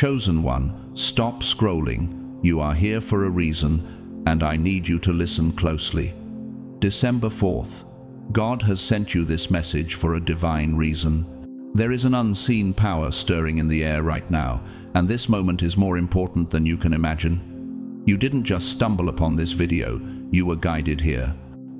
Chosen one, stop scrolling. You are here for a reason, and I need you to listen closely. December 4th. God has sent you this message for a divine reason. There is an unseen power stirring in the air right now, and this moment is more important than you can imagine. You didn't just stumble upon this video, you were guided here.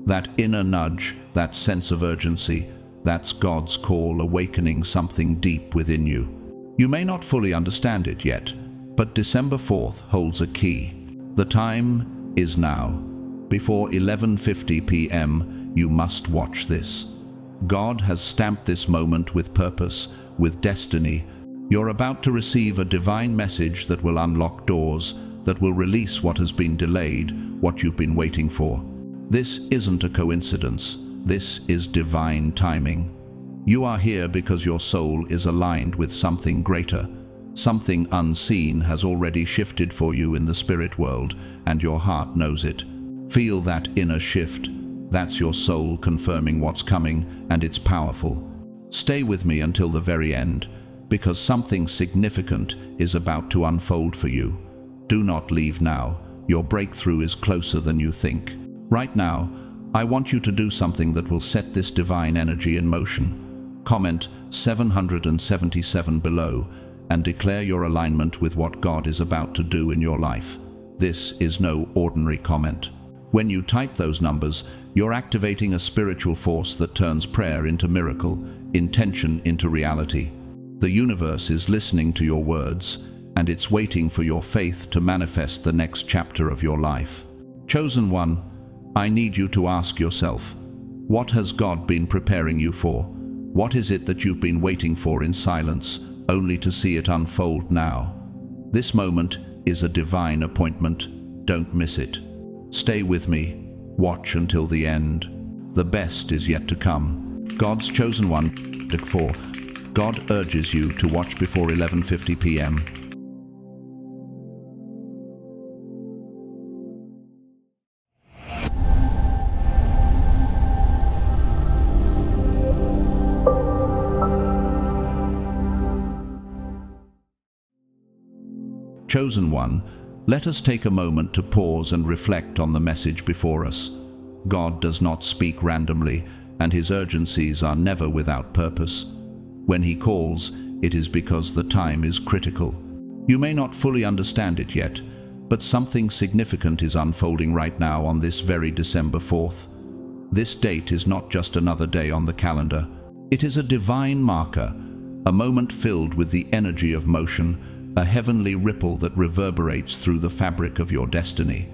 That inner nudge, that sense of urgency, that's God's call awakening something deep within you. You may not fully understand it yet, but December 4th holds a key. The time is now. Before 11:50 p.m., you must watch this. God has stamped this moment with purpose, with destiny. You're about to receive a divine message that will unlock doors, that will release what has been delayed, what you've been waiting for. This isn't a coincidence. This is divine timing. You are here because your soul is aligned with something greater. Something unseen has already shifted for you in the spirit world, and your heart knows it. Feel that inner shift. That's your soul confirming what's coming, and it's powerful. Stay with me until the very end, because something significant is about to unfold for you. Do not leave now. Your breakthrough is closer than you think. Right now, I want you to do something that will set this divine energy in motion. Comment 777 below and declare your alignment with what God is about to do in your life. This is no ordinary comment. When you type those numbers, you're activating a spiritual force that turns prayer into miracle, intention into reality. The universe is listening to your words, and it's waiting for your faith to manifest the next chapter of your life. Chosen one, I need you to ask yourself, what has God been preparing you for? What is it that you've been waiting for in silence, only to see it unfold now? This moment is a divine appointment. Don't miss it. Stay with me. Watch until the end. The best is yet to come. God's chosen one. 4. God urges you to watch before 11:50 p.m. Chosen one, let us take a moment to pause and reflect on the message before us. God does not speak randomly, and his urgencies are never without purpose. When he calls, it is because the time is critical. You may not fully understand it yet, but something significant is unfolding right now on this very December 4th. This date is not just another day on the calendar. It is a divine marker, a moment filled with the energy of motion, a heavenly ripple that reverberates through the fabric of your destiny.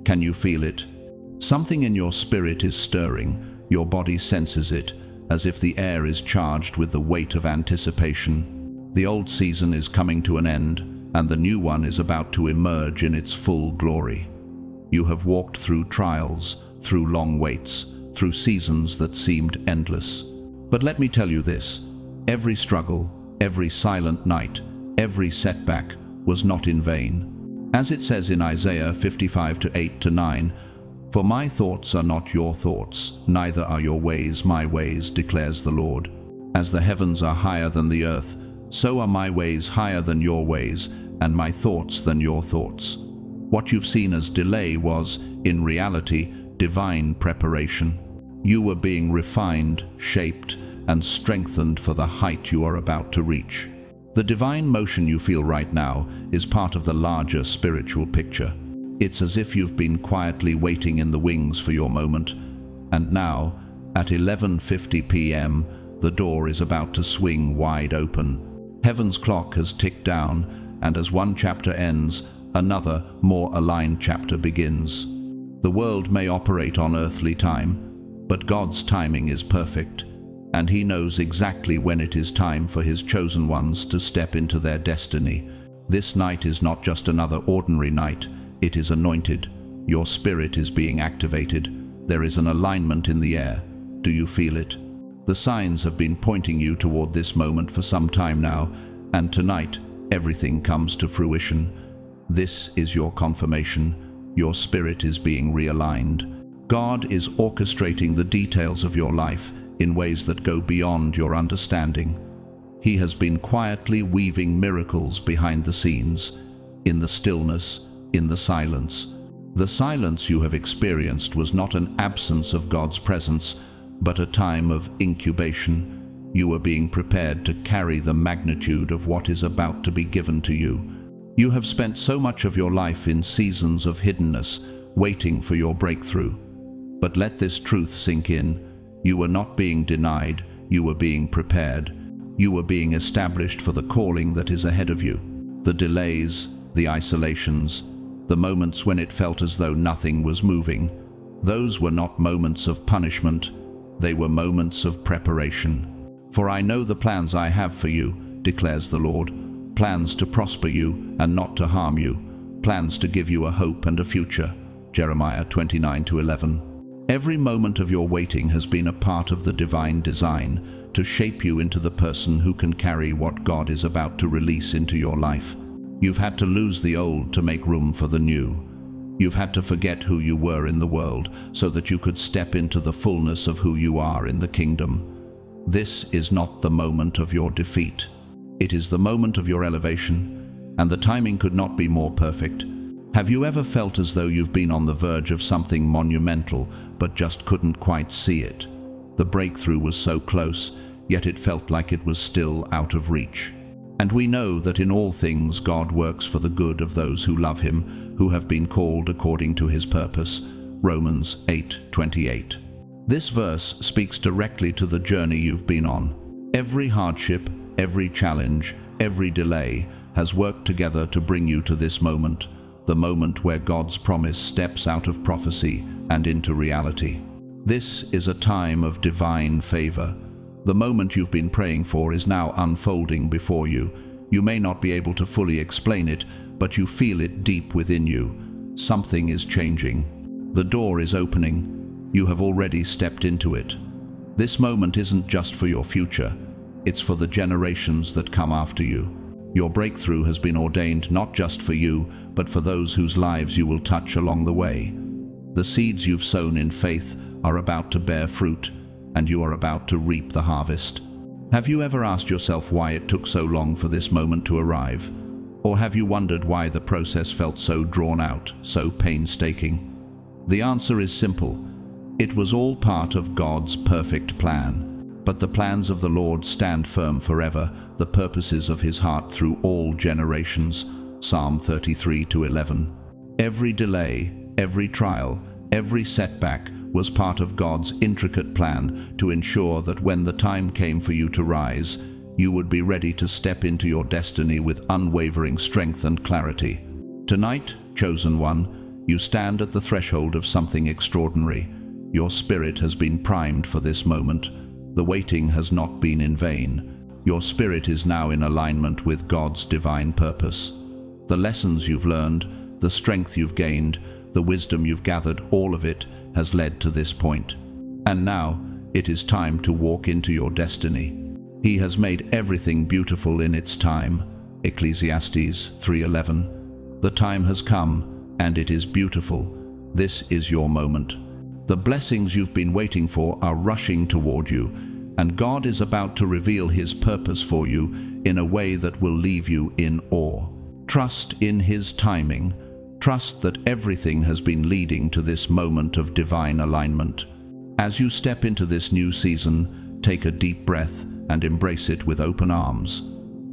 Can you feel it? Something in your spirit is stirring. Your body senses it, as if the air is charged with the weight of anticipation. The old season is coming to an end, and the new one is about to emerge in its full glory. You have walked through trials, through long waits, through seasons that seemed endless. But let me tell you this, every struggle, every silent night, every setback was not in vain. As it says in Isaiah 55:8-9, "For my thoughts are not your thoughts, neither are your ways my ways, declares the Lord. As the heavens are higher than the earth, so are my ways higher than your ways, and my thoughts than your thoughts." What you've seen as delay was, in reality, divine preparation. You were being refined, shaped, and strengthened for the height you are about to reach. The divine motion you feel right now is part of the larger spiritual picture. It's as if you've been quietly waiting in the wings for your moment, and now, at 11:50 p.m., the door is about to swing wide open. Heaven's clock has ticked down, and as one chapter ends, another, more aligned chapter begins. The world may operate on earthly time, but God's timing is perfect, and he knows exactly when it is time for his chosen ones to step into their destiny. This night is not just another ordinary night, it is anointed. Your spirit is being activated. There is an alignment in the air. Do you feel it? The signs have been pointing you toward this moment for some time now, and tonight everything comes to fruition. This is your confirmation. Your spirit is being realigned. God is orchestrating the details of your life in ways that go beyond your understanding. He has been quietly weaving miracles behind the scenes, in the stillness, in the silence. The silence you have experienced was not an absence of God's presence, but a time of incubation. You are being prepared to carry the magnitude of what is about to be given to you. You have spent so much of your life in seasons of hiddenness, waiting for your breakthrough. But let this truth sink in. You were not being denied, you were being prepared. You were being established for the calling that is ahead of you. The delays, the isolations, the moments when it felt as though nothing was moving, those were not moments of punishment, they were moments of preparation. For I know the plans I have for you, declares the Lord, plans to prosper you and not to harm you, plans to give you a hope and a future. Jeremiah 29:11. Every moment of your waiting has been a part of the divine design to shape you into the person who can carry what God is about to release into your life. You've had to lose the old to make room for the new. You've had to forget who you were in the world so that you could step into the fullness of who you are in the kingdom. This is not the moment of your defeat. It is the moment of your elevation, and the timing could not be more perfect. Have you ever felt as though you've been on the verge of something monumental, but just couldn't quite see it? The breakthrough was so close, yet it felt like it was still out of reach. And we know that in all things God works for the good of those who love Him, who have been called according to His purpose. Romans 8:28. This verse speaks directly to the journey you've been on. Every hardship, every challenge, every delay has worked together to bring you to this moment, the moment where God's promise steps out of prophecy and into reality. This is a time of divine favor. The moment you've been praying for is now unfolding before you. You may not be able to fully explain it, but you feel it deep within you. Something is changing. The door is opening. You have already stepped into it. This moment isn't just for your future. It's for the generations that come after you. Your breakthrough has been ordained not just for you, but for those whose lives you will touch along the way. The seeds you've sown in faith are about to bear fruit, and you are about to reap the harvest. Have you ever asked yourself why it took so long for this moment to arrive? Or have you wondered why the process felt so drawn out, so painstaking? The answer is simple. It was all part of God's perfect plan. But the plans of the Lord stand firm forever, the purposes of His heart through all generations. Psalm 33:11. Every delay, every trial, every setback was part of God's intricate plan to ensure that when the time came for you to rise, you would be ready to step into your destiny with unwavering strength and clarity. Tonight, chosen one, you stand at the threshold of something extraordinary. Your spirit has been primed for this moment. The waiting has not been in vain. Your spirit is now in alignment with God's divine purpose. The lessons you've learned, the strength you've gained, the wisdom you've gathered, all of it has led to this point. And now, it is time to walk into your destiny. He has made everything beautiful in its time. Ecclesiastes 3:11. The time has come, and it is beautiful. This is your moment. The blessings you've been waiting for are rushing toward you, and God is about to reveal His purpose for you in a way that will leave you in awe. Trust in His timing. Trust that everything has been leading to this moment of divine alignment. As you step into this new season, take a deep breath and embrace it with open arms.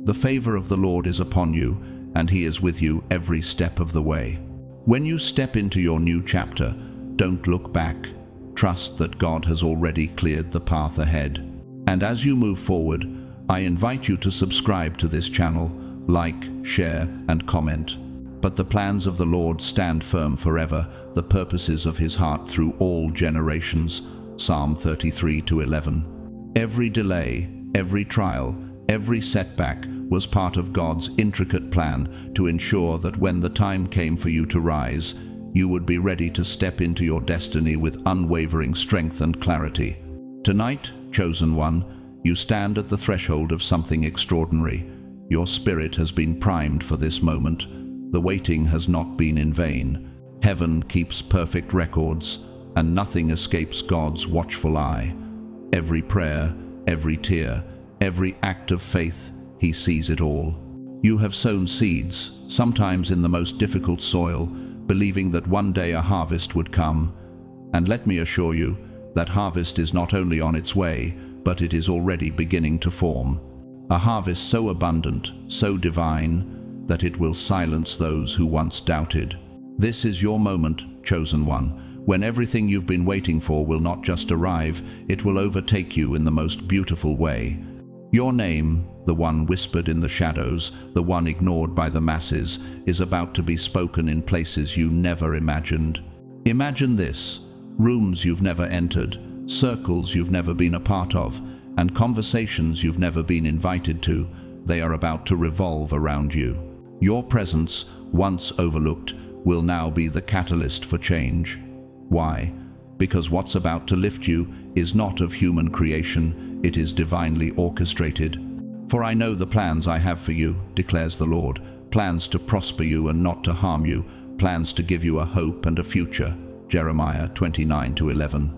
The favor of the Lord is upon you, and He is with you every step of the way. When you step into your new chapter, don't look back. Trust that God has already cleared the path ahead. And as you move forward, I invite you to subscribe to this channel, like, share, and comment. But the plans of the Lord stand firm forever, the purposes of His heart through all generations. Psalm 33:11. Every delay, every trial, every setback was part of God's intricate plan to ensure that when the time came for you to rise, you would be ready to step into your destiny with unwavering strength and clarity. Tonight, chosen one, you stand at the threshold of something extraordinary. Your spirit has been primed for this moment. The waiting has not been in vain. Heaven keeps perfect records, and nothing escapes God's watchful eye. Every prayer, every tear, every act of faith. He sees it all. You have sown seeds, sometimes in the most difficult soil, believing that one day a harvest would come. And let me assure you, that harvest is not only on its way, but it is already beginning to form. A harvest so abundant, so divine, that it will silence those who once doubted. This is your moment, chosen one, when everything you've been waiting for will not just arrive, it will overtake you in the most beautiful way. Your name, the one whispered in the shadows, the one ignored by the masses, is about to be spoken in places you never imagined. Imagine this: rooms you've never entered, circles you've never been a part of, and conversations you've never been invited to. They are about to revolve around you. Your presence, once overlooked, will now be the catalyst for change. Why? Because what's about to lift you is not of human creation, it is divinely orchestrated. For I know the plans I have for you, declares the Lord, plans to prosper you and not to harm you, plans to give you a hope and a future. Jeremiah 29:11.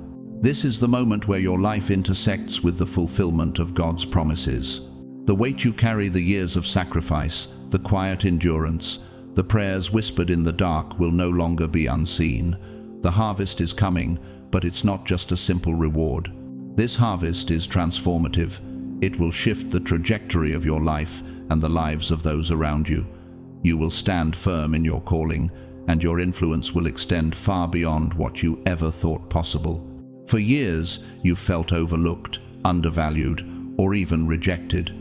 This is the moment where your life intersects with the fulfillment of God's promises. The weight you carry, the years of sacrifice, the quiet endurance, the prayers whispered in the dark will no longer be unseen. The harvest is coming, but it's not just a simple reward. This harvest is transformative. It will shift the trajectory of your life and the lives of those around you. You will stand firm in your calling, and your influence will extend far beyond what you ever thought possible. For years, you felt overlooked, undervalued, or even rejected.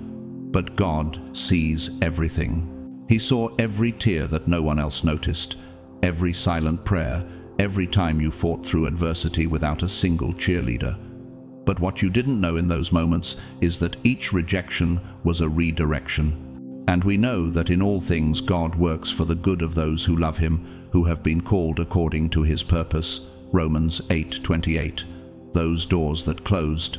But God sees everything. He saw every tear that no one else noticed, every silent prayer, every time you fought through adversity without a single cheerleader. But what you didn't know in those moments is that each rejection was a redirection. And we know that in all things God works for the good of those who love Him, who have been called according to His purpose. Romans 8:28. Those doors that closed,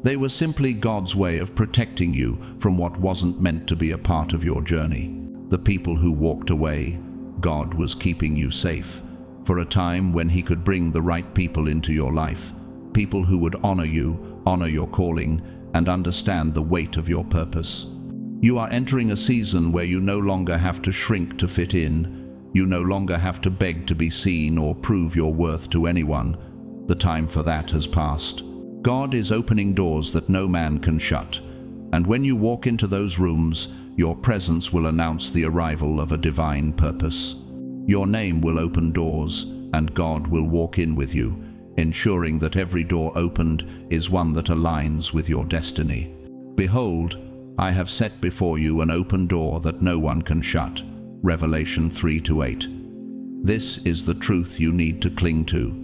they were simply God's way of protecting you from what wasn't meant to be a part of your journey. The people who walked away, God was keeping you safe for a time when He could bring the right people into your life, people who would honor you, honor your calling, and understand the weight of your purpose. You are entering a season where you no longer have to shrink to fit in. You no longer have to beg to be seen or prove your worth to anyone. The time for that has passed. God is opening doors that no man can shut, and when you walk into those rooms, your presence will announce the arrival of a divine purpose. Your name will open doors, and God will walk in with you, ensuring that every door opened is one that aligns with your destiny. Behold, I have set before you an open door that no one can shut. Revelation 3:8. This is the truth you need to cling to.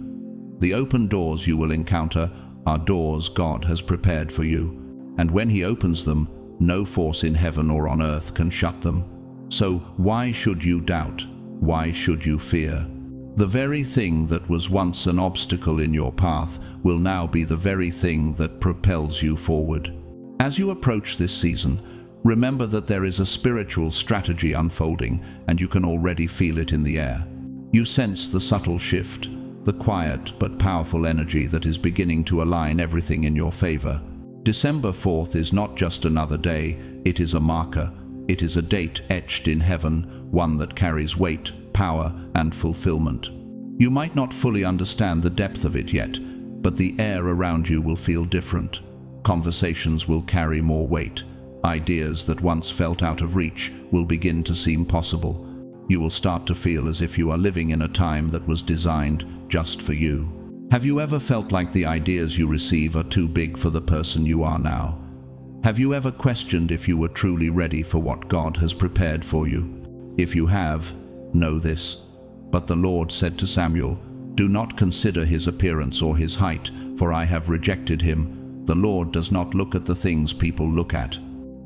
The open doors you will encounter are doors God has prepared for you, and when He opens them, no force in heaven or on earth can shut them. So why should you doubt? Why should you fear? The very thing that was once an obstacle in your path will now be the very thing that propels you forward. As you approach this season, remember that there is a spiritual strategy unfolding, and you can already feel it in the air. You sense the subtle shift, the quiet but powerful energy that is beginning to align everything in your favor. December 4th is not just another day, it is a marker. It is a date etched in heaven, one that carries weight, power, and fulfillment. You might not fully understand the depth of it yet, but the air around you will feel different. Conversations will carry more weight. Ideas that once felt out of reach will begin to seem possible. You will start to feel as if you are living in a time that was designed just for you. Have you ever felt like the ideas you receive are too big for the person you are now? Have you ever questioned if you were truly ready for what God has prepared for you? If you have, know this. But the Lord said to Samuel, "Do not consider his appearance or his height, for I have rejected him." The Lord does not look at the things people look at.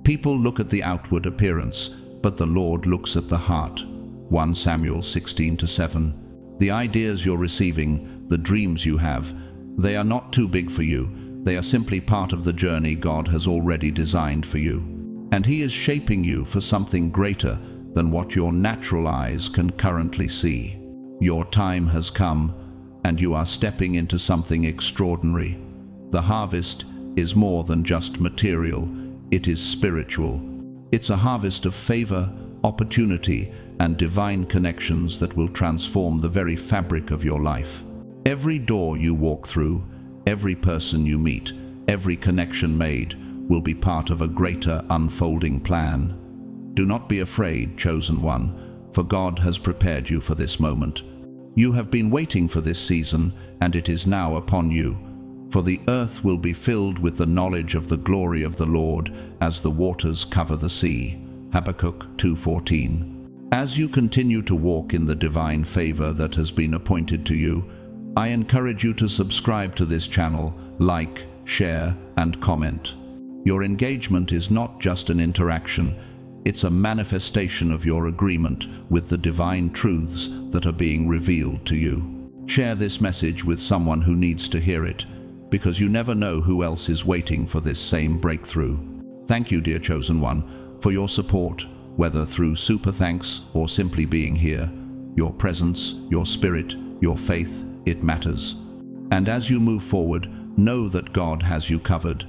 People look at the outward appearance, but the Lord looks at the heart. 1 Samuel 16:7. The ideas you're receiving, the dreams you have, they are not too big for you. They are simply part of the journey God has already designed for you. And He is shaping you for something greater than what your natural eyes can currently see. Your time has come, and you are stepping into something extraordinary. The harvest is more than just material. It is spiritual. It's a harvest of favor, opportunity, and divine connections that will transform the very fabric of your life. Every door you walk through, every person you meet, every connection made will be part of a greater unfolding plan. Do not be afraid, chosen one, for God has prepared you for this moment. You have been waiting for this season, and it is now upon you. For the earth will be filled with the knowledge of the glory of the Lord as the waters cover the sea. Habakkuk 2:14. As you continue to walk in the divine favor that has been appointed to you, I encourage you to subscribe to this channel, like, share, and comment. Your engagement is not just an interaction, it's a manifestation of your agreement with the divine truths that are being revealed to you. Share this message with someone who needs to hear it, because you never know who else is waiting for this same breakthrough. Thank you, dear chosen one, for your support, whether through super thanks or simply being here. Your presence, your spirit, your faith, it matters. And as you move forward, know that God has you covered.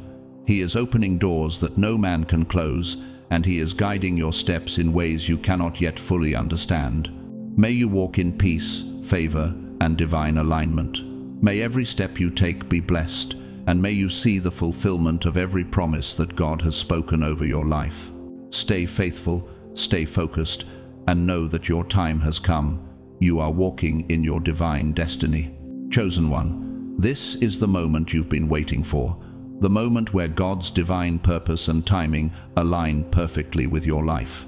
He is opening doors that no man can close, and He is guiding your steps in ways you cannot yet fully understand. May you walk in peace, favor, and divine alignment. May every step you take be blessed, and may you see the fulfillment of every promise that God has spoken over your life. Stay faithful, stay focused, and know that your time has come. You are walking in your divine destiny. Chosen one, this is the moment you've been waiting for, the moment where God's divine purpose and timing align perfectly with your life.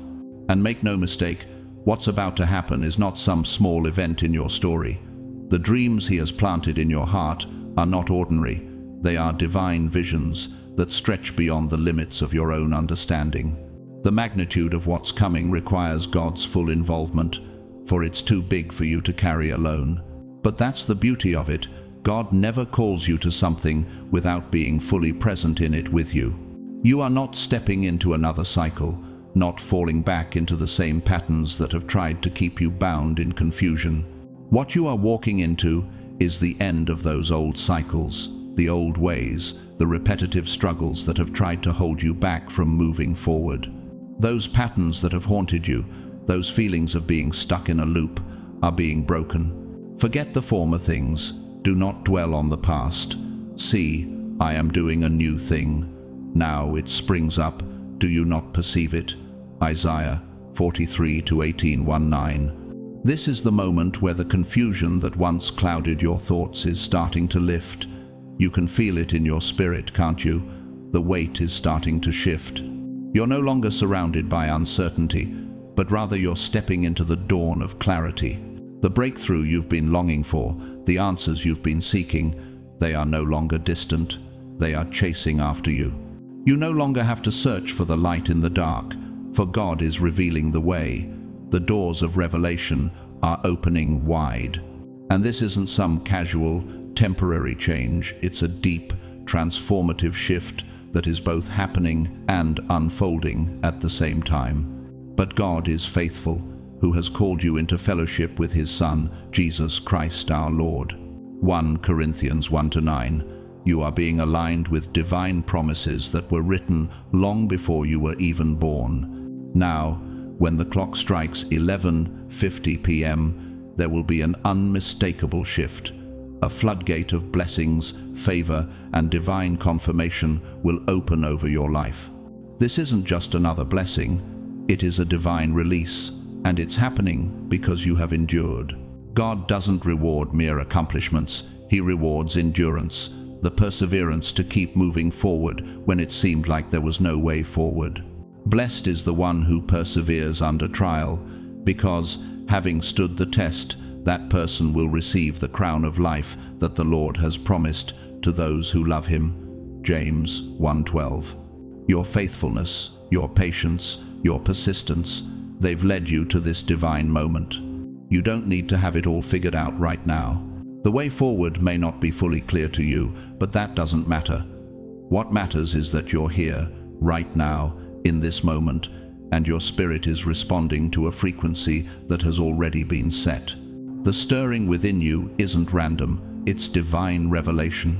And make no mistake, what's about to happen is not some small event in your story. The dreams He has planted in your heart are not ordinary. They are divine visions that stretch beyond the limits of your own understanding. The magnitude of what's coming requires God's full involvement, for it's too big for you to carry alone. But that's the beauty of it. God never calls you to something without being fully present in it with you. You are not stepping into another cycle, not falling back into the same patterns that have tried to keep you bound in confusion. What you are walking into is the end of those old cycles, the old ways, the repetitive struggles that have tried to hold you back from moving forward. Those patterns that have haunted you, those feelings of being stuck in a loop, are being broken. Forget the former things. Do not dwell on the past. See, I am doing a new thing. Now it springs up. Do you not perceive it? Isaiah 43:18-19. This is the moment where the confusion that once clouded your thoughts is starting to lift. You can feel it in your spirit, can't you? The weight is starting to shift. You're no longer surrounded by uncertainty, but rather you're stepping into the dawn of clarity. The breakthrough you've been longing for, the answers you've been seeking, they are no longer distant. They are chasing after you. You no longer have to search for the light in the dark, for God is revealing the way. The doors of revelation are opening wide. And this isn't some casual, temporary change. It's a deep, transformative shift that is both happening and unfolding at the same time. But God is faithful, who has called you into fellowship with His Son, Jesus Christ our Lord. 1 Corinthians 1-9. You are being aligned with divine promises that were written long before you were even born. Now, when the clock strikes 11:50 p.m., there will be an unmistakable shift. A floodgate of blessings, favor, and divine confirmation will open over your life. This isn't just another blessing, it is a divine release, and it's happening because you have endured. God doesn't reward mere accomplishments, He rewards endurance, the perseverance to keep moving forward when it seemed like there was no way forward. Blessed is the one who perseveres under trial, because, having stood the test, that person will receive the crown of life that the Lord has promised to those who love Him. James 1:12. Your faithfulness, your patience, your persistence, they've led you to this divine moment. You don't need to have it all figured out right now. The way forward may not be fully clear to you, but that doesn't matter. What matters is that you're here, right now, in this moment, and your spirit is responding to a frequency that has already been set. The stirring within you isn't random, it's divine revelation.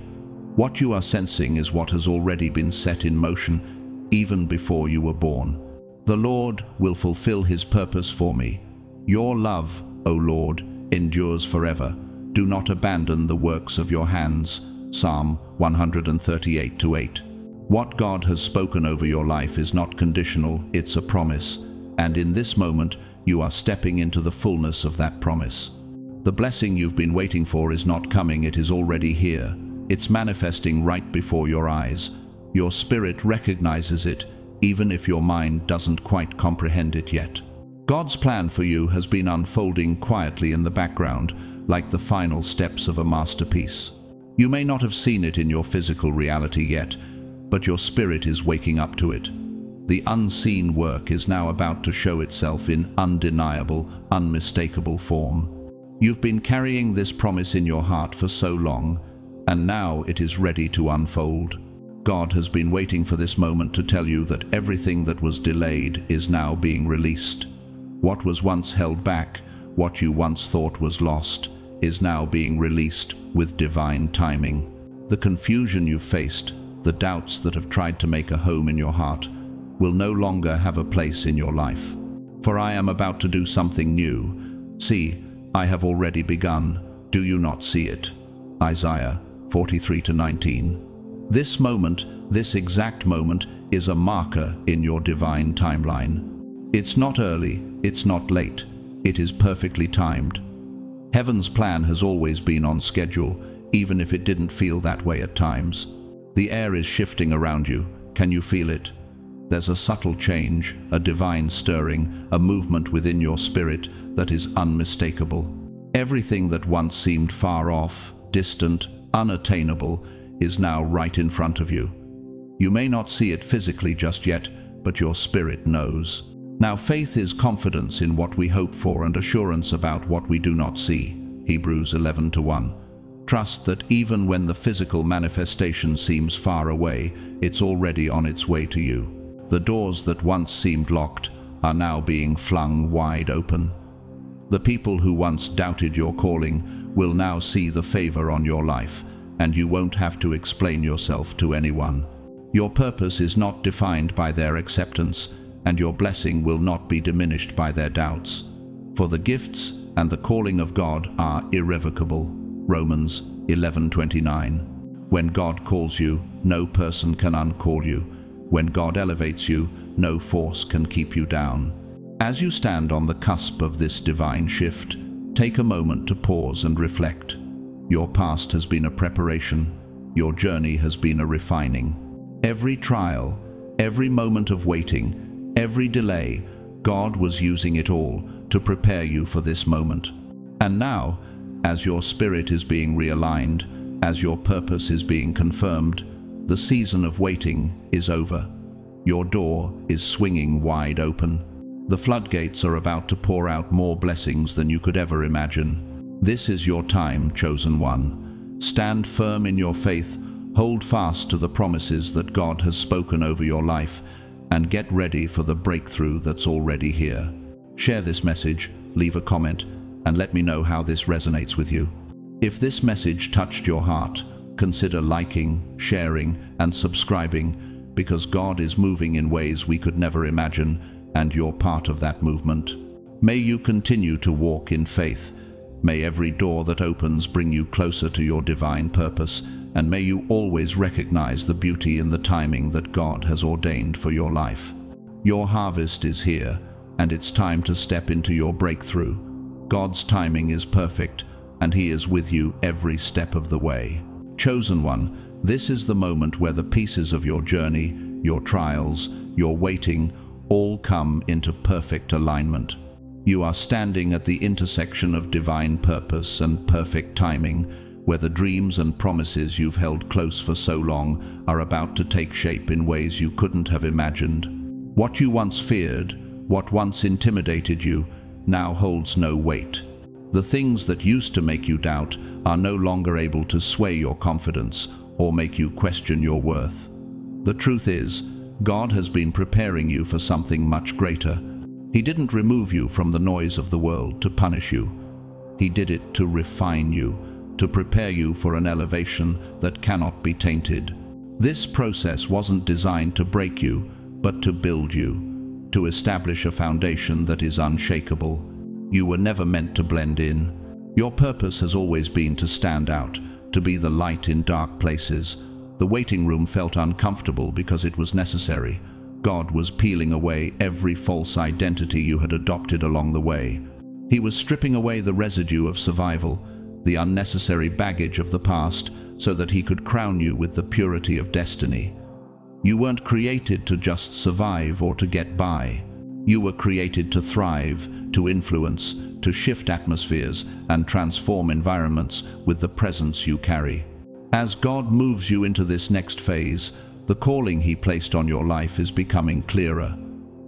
What you are sensing is what has already been set in motion. even before you were born. The Lord will fulfill his purpose for me. Your love, O Lord, endures forever. Do not abandon the works of your hands. Psalm 138:8. What God has spoken over your life is not conditional, it's a promise. And in this moment, you are stepping into the fullness of that promise. The blessing you've been waiting for is not coming, it is already here. It's manifesting right before your eyes. Your spirit recognizes it, even if your mind doesn't quite comprehend it yet. God's plan for you has been unfolding quietly in the background, like the final steps of a masterpiece. You may not have seen it in your physical reality yet, but your spirit is waking up to it. The unseen work is now about to show itself in undeniable, unmistakable form. You've been carrying this promise in your heart for so long, and now it is ready to unfold. God has been waiting for this moment to tell you that everything that was delayed is now being released. What was once held back, what you once thought was lost, is now being released with divine timing. The confusion you've faced, the doubts that have tried to make a home in your heart, will no longer have a place in your life. For I am about to do something new. See, I have already begun. Do you not see it? Isaiah 43:19. This moment, this exact moment, is a marker in your divine timeline. It's not early, it's not late, it is perfectly timed. Heaven's plan has always been on schedule, even if it didn't feel that way at times. The air is shifting around you. Can you feel it? There's a subtle change, a divine stirring, a movement within your spirit that is unmistakable. Everything that once seemed far off, distant, unattainable, is now right in front of you. You may not see it physically just yet, but your spirit knows. Now faith is confidence in what we hope for and assurance about what we do not see. Hebrews 11:1. Trust that even when the physical manifestation seems far away, it's already on its way to you. The doors that once seemed locked are now being flung wide open. The people who once doubted your calling will now see the favor on your life, and you won't have to explain yourself to anyone. Your purpose is not defined by their acceptance, and your blessing will not be diminished by their doubts. For the gifts and the calling of God are irrevocable. Romans 11:29. When God calls you, no person can uncall you. When God elevates you, no force can keep you down. As you stand on the cusp of this divine shift, take a moment to pause and reflect. Your past has been a preparation. Your journey has been a refining. Every trial, every moment of waiting, every delay, God was using it all to prepare you for this moment. And now, as your spirit is being realigned, as your purpose is being confirmed, the season of waiting is over. Your door is swinging wide open. The floodgates are about to pour out more blessings than you could ever imagine. This is your time, chosen one. Stand firm in your faith, hold fast to the promises that God has spoken over your life, and get ready for the breakthrough that's already here. Share this message, leave a comment, and let me know how this resonates with you. If this message touched your heart, consider liking, sharing, and subscribing, because God is moving in ways we could never imagine, and you're part of that movement. May you continue to walk in faith. May every door that opens bring you closer to your divine purpose, and may you always recognize the beauty in the timing that God has ordained for your life. Your harvest is here, and it's time to step into your breakthrough. God's timing is perfect, and He is with you every step of the way. Chosen one, this is the moment where the pieces of your journey, your trials, your waiting, all come into perfect alignment. You are standing at the intersection of divine purpose and perfect timing, where the dreams and promises you've held close for so long are about to take shape in ways you couldn't have imagined. What you once feared, what once intimidated you, now holds no weight. The things that used to make you doubt are no longer able to sway your confidence or make you question your worth. The truth is, God has been preparing you for something much greater. He didn't remove you from the noise of the world to punish you. He did it to refine you, to prepare you for an elevation that cannot be tainted. This process wasn't designed to break you, but to build you, to establish a foundation that is unshakable. You were never meant to blend in. Your purpose has always been to stand out, to be the light in dark places. The waiting room felt uncomfortable because it was necessary. God was peeling away every false identity you had adopted along the way. He was stripping away the residue of survival, the unnecessary baggage of the past, so that he could crown you with the purity of destiny. You weren't created to just survive or to get by. You were created to thrive, to influence, to shift atmospheres and transform environments with the presence you carry. As God moves you into this next phase, the calling he placed on your life is becoming clearer.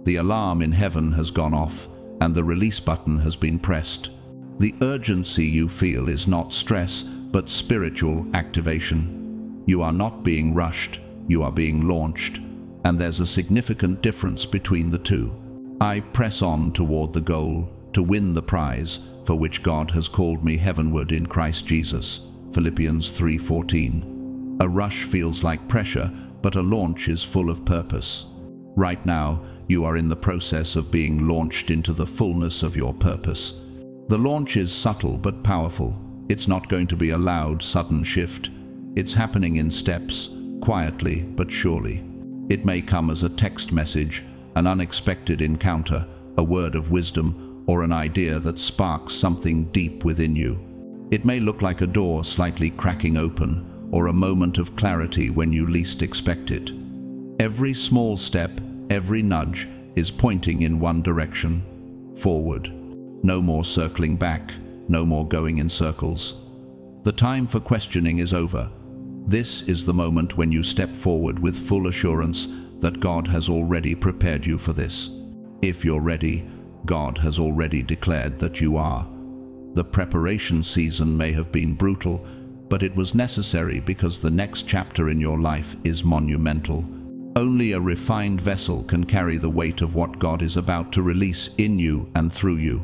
The alarm in heaven has gone off, and the release button has been pressed. The urgency you feel is not stress, but spiritual activation. You are not being rushed, you are being launched, and there's a significant difference between the two. I press on toward the goal, to win the prize for which God has called me heavenward in Christ Jesus. Philippians 3:14. A rush feels like pressure, but a launch is full of purpose. Right now, you are in the process of being launched into the fullness of your purpose. The launch is subtle but powerful. It's not going to be a loud, sudden shift. It's happening in steps, quietly but surely. It may come as a text message, an unexpected encounter, a word of wisdom, or an idea that sparks something deep within you. It may look like a door slightly cracking open, or a moment of clarity when you least expect it. Every small step, every nudge, is pointing in one direction: forward. No more circling back, no more going in circles. The time for questioning is over. This is the moment when you step forward with full assurance that God has already prepared you for this. If you're ready, God has already declared that you are. The preparation season may have been brutal, but it was necessary because the next chapter in your life is monumental. Only a refined vessel can carry the weight of what God is about to release in you and through you.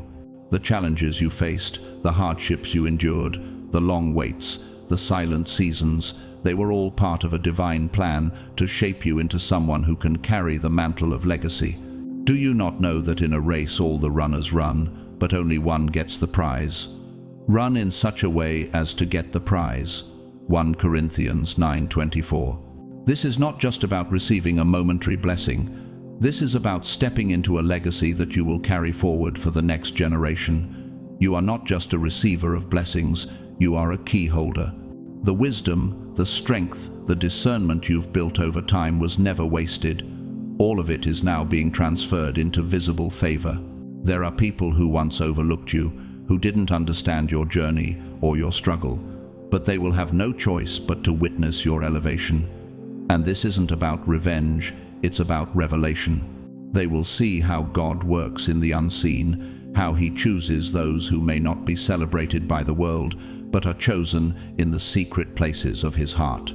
The challenges you faced, the hardships you endured, the long waits, the silent seasons, they were all part of a divine plan to shape you into someone who can carry the mantle of legacy. Do you not know that in a race all the runners run, but only one gets the prize? Run in such a way as to get the prize. 1 Corinthians 9:24. This is not just about receiving a momentary blessing. This is about stepping into a legacy that you will carry forward for the next generation. You are not just a receiver of blessings, you are a key holder. The wisdom, the strength, the discernment you've built over time was never wasted. All of it is now being transferred into visible favor. There are people who once overlooked you, who didn't understand your journey or your struggle, but they will have no choice but to witness your elevation. And this isn't about revenge, it's about revelation. They will see how God works in the unseen, how he chooses those who may not be celebrated by the world, but are chosen in the secret places of his heart.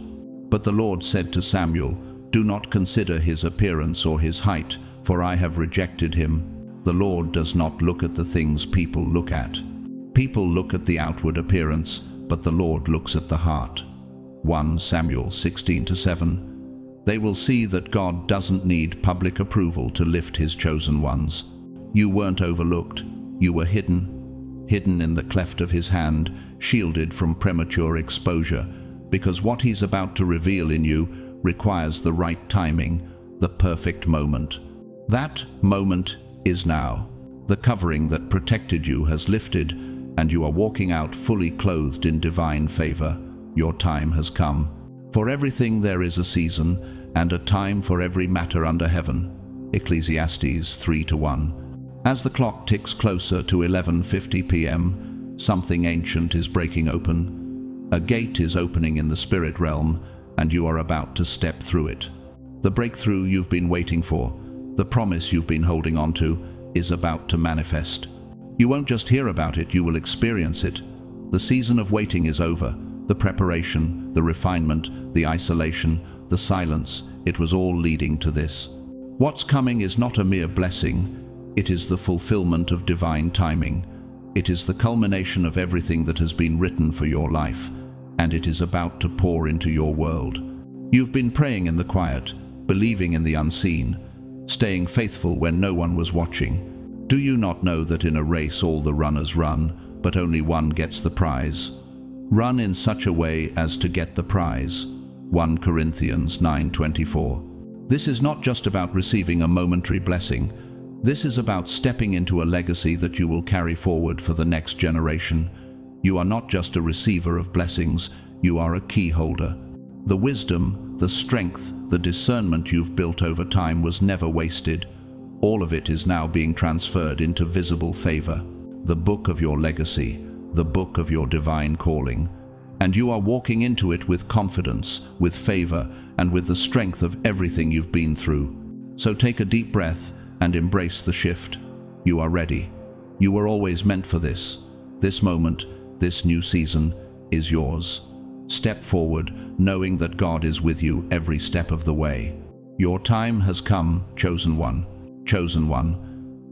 But the Lord said to Samuel, "Do not consider his appearance or his height, for I have rejected him." The Lord does not look at the things people look at. People look at the outward appearance, but the Lord looks at the heart. 1 Samuel 16:7. They will see that God doesn't need public approval to lift his chosen ones. You weren't overlooked, you were hidden in the cleft of his hand, shielded from premature exposure, because what he's about to reveal in you requires the right timing, the perfect moment. That moment is now. The covering that protected you has lifted, and you are walking out fully clothed in divine favor. Your time has come. For everything there is a season, and a time for every matter under heaven. Ecclesiastes 3:1. As the clock ticks closer to 11:50 p.m., something ancient is breaking open. A gate is opening in the spirit realm, and you are about to step through it. The breakthrough you've been waiting for, the promise you've been holding on to, is about to manifest. You won't just hear about it, you will experience it. The season of waiting is over. The preparation, the refinement, the isolation, the silence, it was all leading to this. What's coming is not a mere blessing, it is the fulfillment of divine timing. It is the culmination of everything that has been written for your life, and it is about to pour into your world. You've been praying in the quiet, believing in the unseen, staying faithful when no one was watching. Do you not know that in a race all the runners run, but only one gets the prize? Run in such a way as to get the prize. 1 Corinthians 9:24. This is not just about receiving a momentary blessing. This is about stepping into a legacy that you will carry forward for the next generation. You are not just a receiver of blessings, you are a key holder. The wisdom, the strength, the discernment you've built over time was never wasted. All of it is now being transferred into visible favor. The book of your legacy, the book of your divine calling. And you are walking into it with confidence, with favor, and with the strength of everything you've been through. So take a deep breath and embrace the shift. You are ready. You were always meant for this. This moment, this new season, is yours. Step forward, knowing that God is with you every step of the way. Your time has come, chosen one. Chosen one.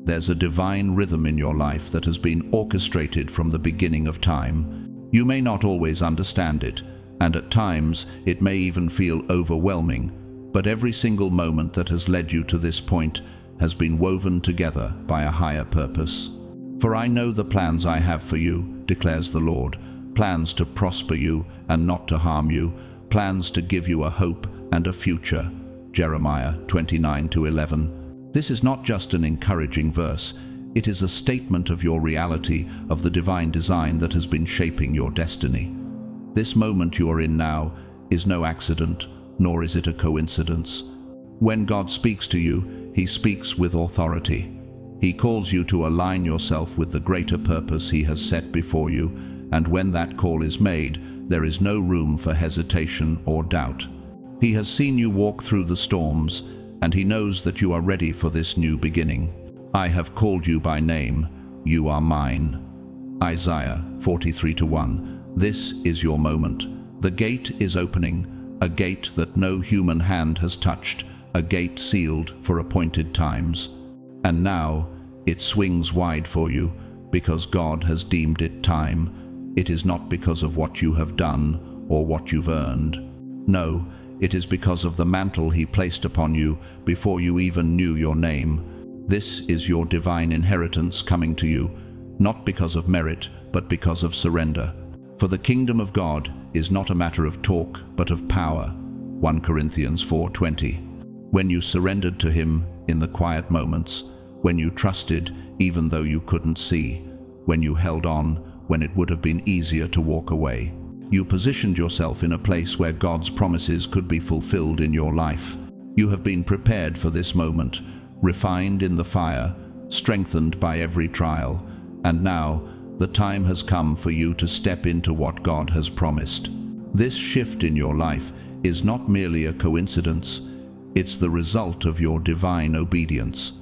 There's a divine rhythm in your life that has been orchestrated from the beginning of time. You may not always understand it, and at times it may even feel overwhelming, but every single moment that has led you to this point has been woven together by a higher purpose. For I know the plans I have for you, declares the Lord, plans to prosper you and not to harm you, plans to give you a hope and a future. Jeremiah 29:11. This is not just an encouraging verse, it is a statement of your reality, of the divine design that has been shaping your destiny. This moment you are in now is no accident, nor is it a coincidence. When God speaks to you, He speaks with authority. He calls you to align yourself with the greater purpose He has set before you, and when that call is made, there is no room for hesitation or doubt. He has seen you walk through the storms, and He knows that you are ready for this new beginning. I have called you by name, you are mine. Isaiah 43:1. This is your moment. The gate is opening, a gate that no human hand has touched, a gate sealed for appointed times. And now it swings wide for you, because God has deemed it time. It is not because of what you have done or what you've earned. No, it is because of the mantle He placed upon you before you even knew your name. This is your divine inheritance coming to you, not because of merit, but because of surrender. For the kingdom of God is not a matter of talk, but of power. 1 Corinthians 4:20. When you surrendered to Him in the quiet moments, when you trusted even though you couldn't see, when you held on when it would have been easier to walk away, you positioned yourself in a place where God's promises could be fulfilled in your life. You have been prepared for this moment, refined in the fire, strengthened by every trial, and now the time has come for you to step into what God has promised. This shift in your life is not merely a coincidence, it's the result of your divine obedience.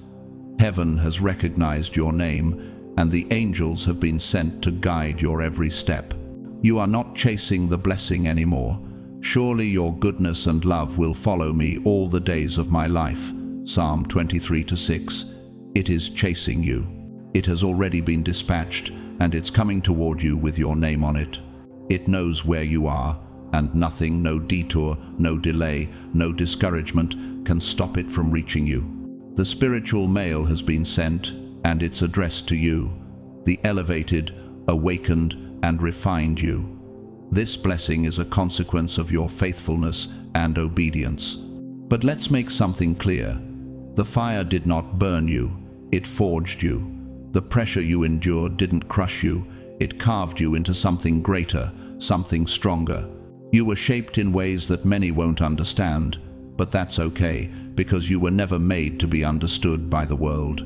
Heaven has recognized your name, and the angels have been sent to guide your every step. You are not chasing the blessing anymore. Surely your goodness and love will follow me all the days of my life. Psalm 23:6. It is chasing you. It has already been dispatched, and it's coming toward you with your name on it. It knows where you are, and nothing, no detour, no delay, no discouragement can stop it from reaching you. The spiritual mail has been sent, and it's addressed to you, the elevated, awakened, and refined you. This blessing is a consequence of your faithfulness and obedience. But let's make something clear. The fire did not burn you, it forged you. The pressure you endured didn't crush you, it carved you into something greater, something stronger. You were shaped in ways that many won't understand, but that's okay, because you were never made to be understood by the world.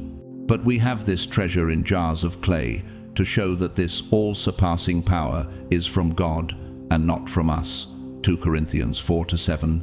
But we have this treasure in jars of clay to show that this all-surpassing power is from God and not from us. 2 Corinthians 4:7.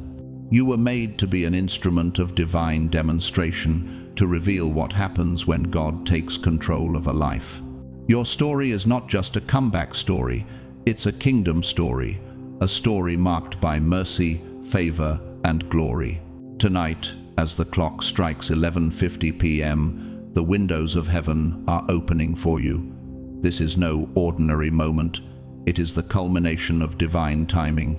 You were made to be an instrument of divine demonstration, to reveal what happens when God takes control of a life. Your story is not just a comeback story, it's a kingdom story, a story marked by mercy, favor, and glory. Tonight, as the clock strikes 11:50 p.m., the windows of heaven are opening for you. This is no ordinary moment. It is the culmination of divine timing.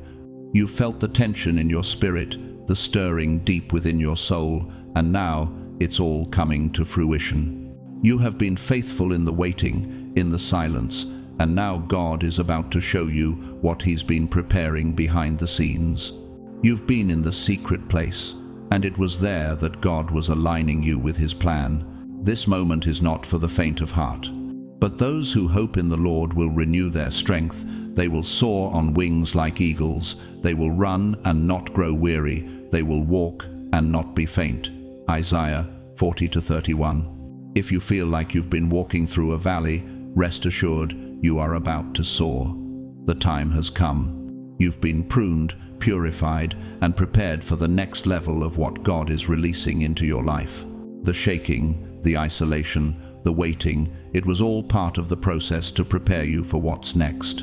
You felt the tension in your spirit, the stirring deep within your soul, and now it's all coming to fruition. You have been faithful in the waiting, in the silence, and now God is about to show you what He's been preparing behind the scenes. You've been in the secret place, and it was there that God was aligning you with His plan. This moment is not for the faint of heart. But those who hope in the Lord will renew their strength. They will soar on wings like eagles. They will run and not grow weary. They will walk and not be faint. Isaiah 40-31. If you feel like you've been walking through a valley, rest assured you are about to soar. The time has come. You've been pruned, purified, and prepared for the next level of what God is releasing into your life. The shaking, the isolation, the waiting, it was all part of the process to prepare you for what's next.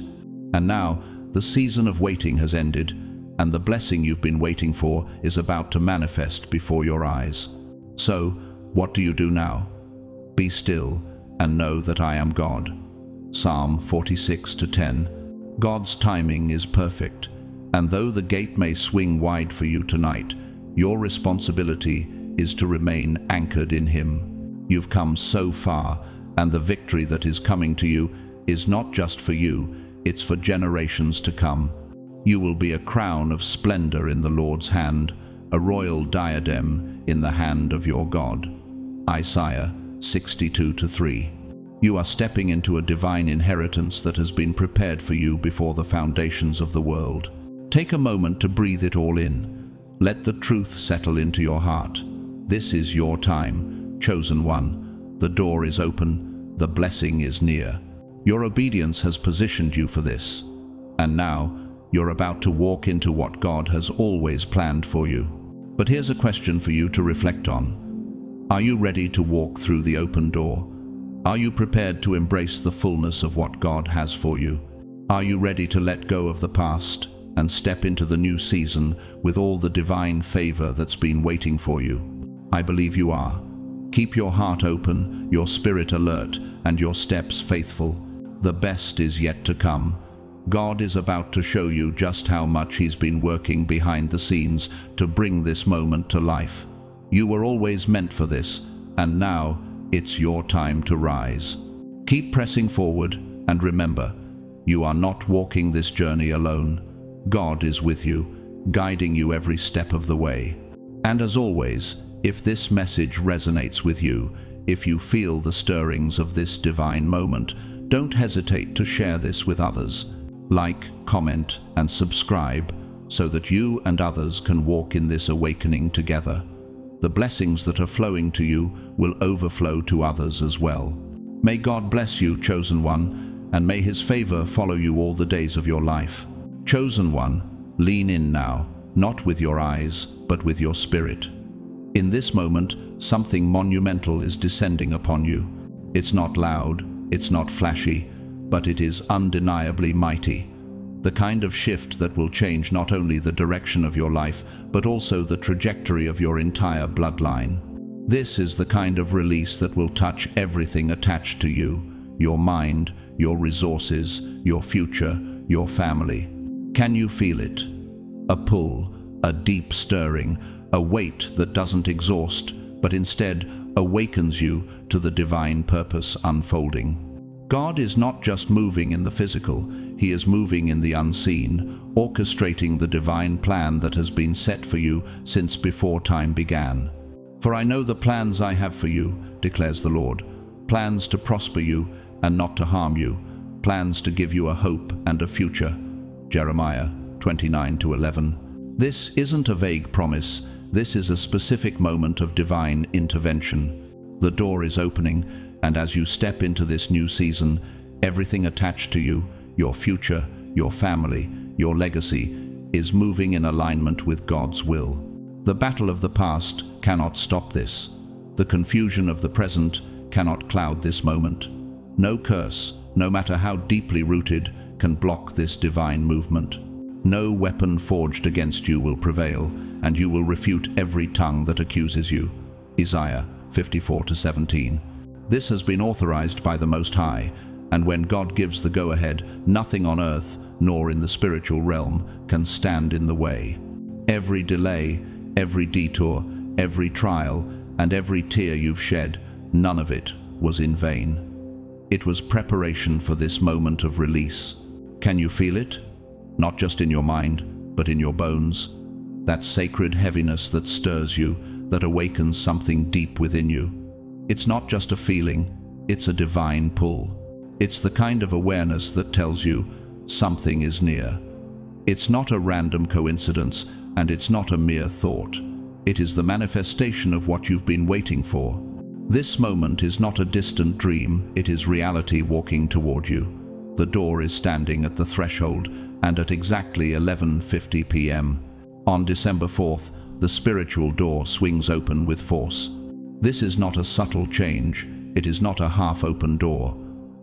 And now, the season of waiting has ended, and the blessing you've been waiting for is about to manifest before your eyes. So, what do you do now? Be still and know that I am God. Psalm 46-10. God's timing is perfect, and though the gate may swing wide for you tonight, your responsibility is to remain anchored in Him. You've come so far, and the victory that is coming to you is not just for you, it's for generations to come. You will be a crown of splendor in the Lord's hand, a royal diadem in the hand of your God. Isaiah 62-3. You are stepping into a divine inheritance that has been prepared for you before the foundations of the world. Take a moment to breathe it all in. Let the truth settle into your heart. This is your time, chosen one. The door is open, the blessing is near. Your obedience has positioned you for this. And now, you're about to walk into what God has always planned for you. But here's a question for you to reflect on. Are you ready to walk through the open door? Are you prepared to embrace the fullness of what God has for you? Are you ready to let go of the past and step into the new season with all the divine favor that's been waiting for you? I believe you are. Keep your heart open, your spirit alert, and your steps faithful. The best is yet to come. God is about to show you just how much He's been working behind the scenes to bring this moment to life. You were always meant for this, and now it's your time to rise. Keep pressing forward, and remember, you are not walking this journey alone. God is with you, guiding you every step of the way. And as always, if this message resonates with you, if you feel the stirrings of this divine moment, don't hesitate to share this with others. Like, comment, and subscribe so that you and others can walk in this awakening together. The blessings that are flowing to you will overflow to others as well. May God bless you, chosen one, and may His favor follow you all the days of your life. Chosen one, lean in now, not with your eyes, but with your spirit. In this moment, something monumental is descending upon you. It's not loud, it's not flashy, but it is undeniably mighty. The kind of shift that will change not only the direction of your life, but also the trajectory of your entire bloodline. This is the kind of release that will touch everything attached to you, your mind, your resources, your future, your family. Can you feel it? A pull, a deep stirring, a weight that doesn't exhaust, but instead awakens you to the divine purpose unfolding. God is not just moving in the physical, He is moving in the unseen, orchestrating the divine plan that has been set for you since before time began. For I know the plans I have for you, declares the Lord, plans to prosper you and not to harm you, plans to give you a hope and a future. Jeremiah 29-11. This isn't a vague promise, this is a specific moment of divine intervention. The door is opening, and as you step into this new season, everything attached to you, your future, your family, your legacy, is moving in alignment with God's will. The battle of the past cannot stop this. The confusion of the present cannot cloud this moment. No curse, no matter how deeply rooted, can block this divine movement. No weapon forged against you will prevail, and you will refute every tongue that accuses you. Isaiah 54-17. This has been authorized by the Most High, and when God gives the go-ahead, nothing on earth, nor in the spiritual realm can stand in the way. Every delay, every detour, every trial, and every tear you've shed, none of it was in vain. It was preparation for this moment of release. Can you feel it? Not just in your mind, but in your bones. That sacred heaviness that stirs you, that awakens something deep within you. It's not just a feeling, it's a divine pull. It's the kind of awareness that tells you something is near. It's not a random coincidence, and it's not a mere thought. It is the manifestation of what you've been waiting for. This moment is not a distant dream, it is reality walking toward you. The door is standing at the threshold, and at exactly 11:50 p.m. on December 4th, the spiritual door swings open with force. This is not a subtle change, it is not a half-open door.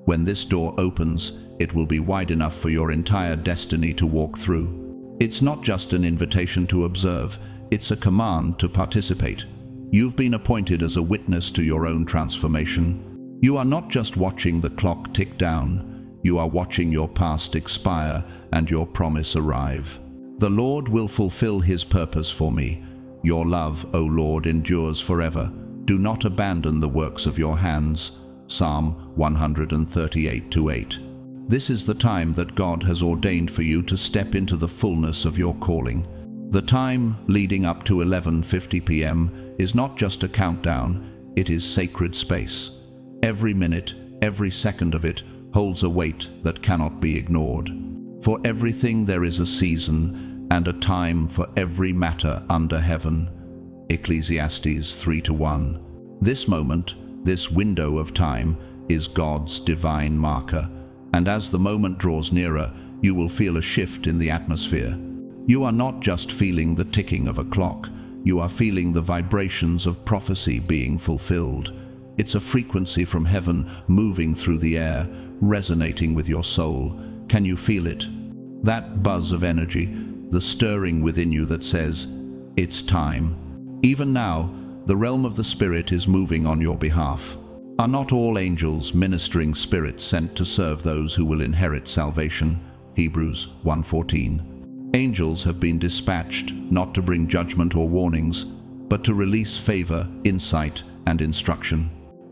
When this door opens, it will be wide enough for your entire destiny to walk through. It's not just an invitation to observe, it's a command to participate. You've been appointed as a witness to your own transformation. You are not just watching the clock tick down, you are watching your past expire and your promise arrive. The Lord will fulfill his purpose for me. Your love, O Lord, endures forever. Do not abandon the works of your hands. Psalm 138:8. This is the time that God has ordained for you to step into the fullness of your calling. The time leading up to 11:50 p.m. is not just a countdown, it is sacred space. Every minute, every second of it holds a weight that cannot be ignored. For everything there is a season and a time for every matter under heaven. Ecclesiastes 3:1. This moment, this window of time, is God's divine marker, and as the moment draws nearer, you will feel a shift in the atmosphere. You are not just feeling the ticking of a clock, you are feeling the vibrations of prophecy being fulfilled. It's a frequency from heaven moving through the air, resonating with your soul. Can you feel it? That buzz of energy, the stirring within you that says, it's time. Even now, the realm of the Spirit is moving on your behalf. Are not all angels ministering spirits sent to serve those who will inherit salvation? Hebrews 1:14. Angels have been dispatched not to bring judgment or warnings, but to release favor, insight, and instruction.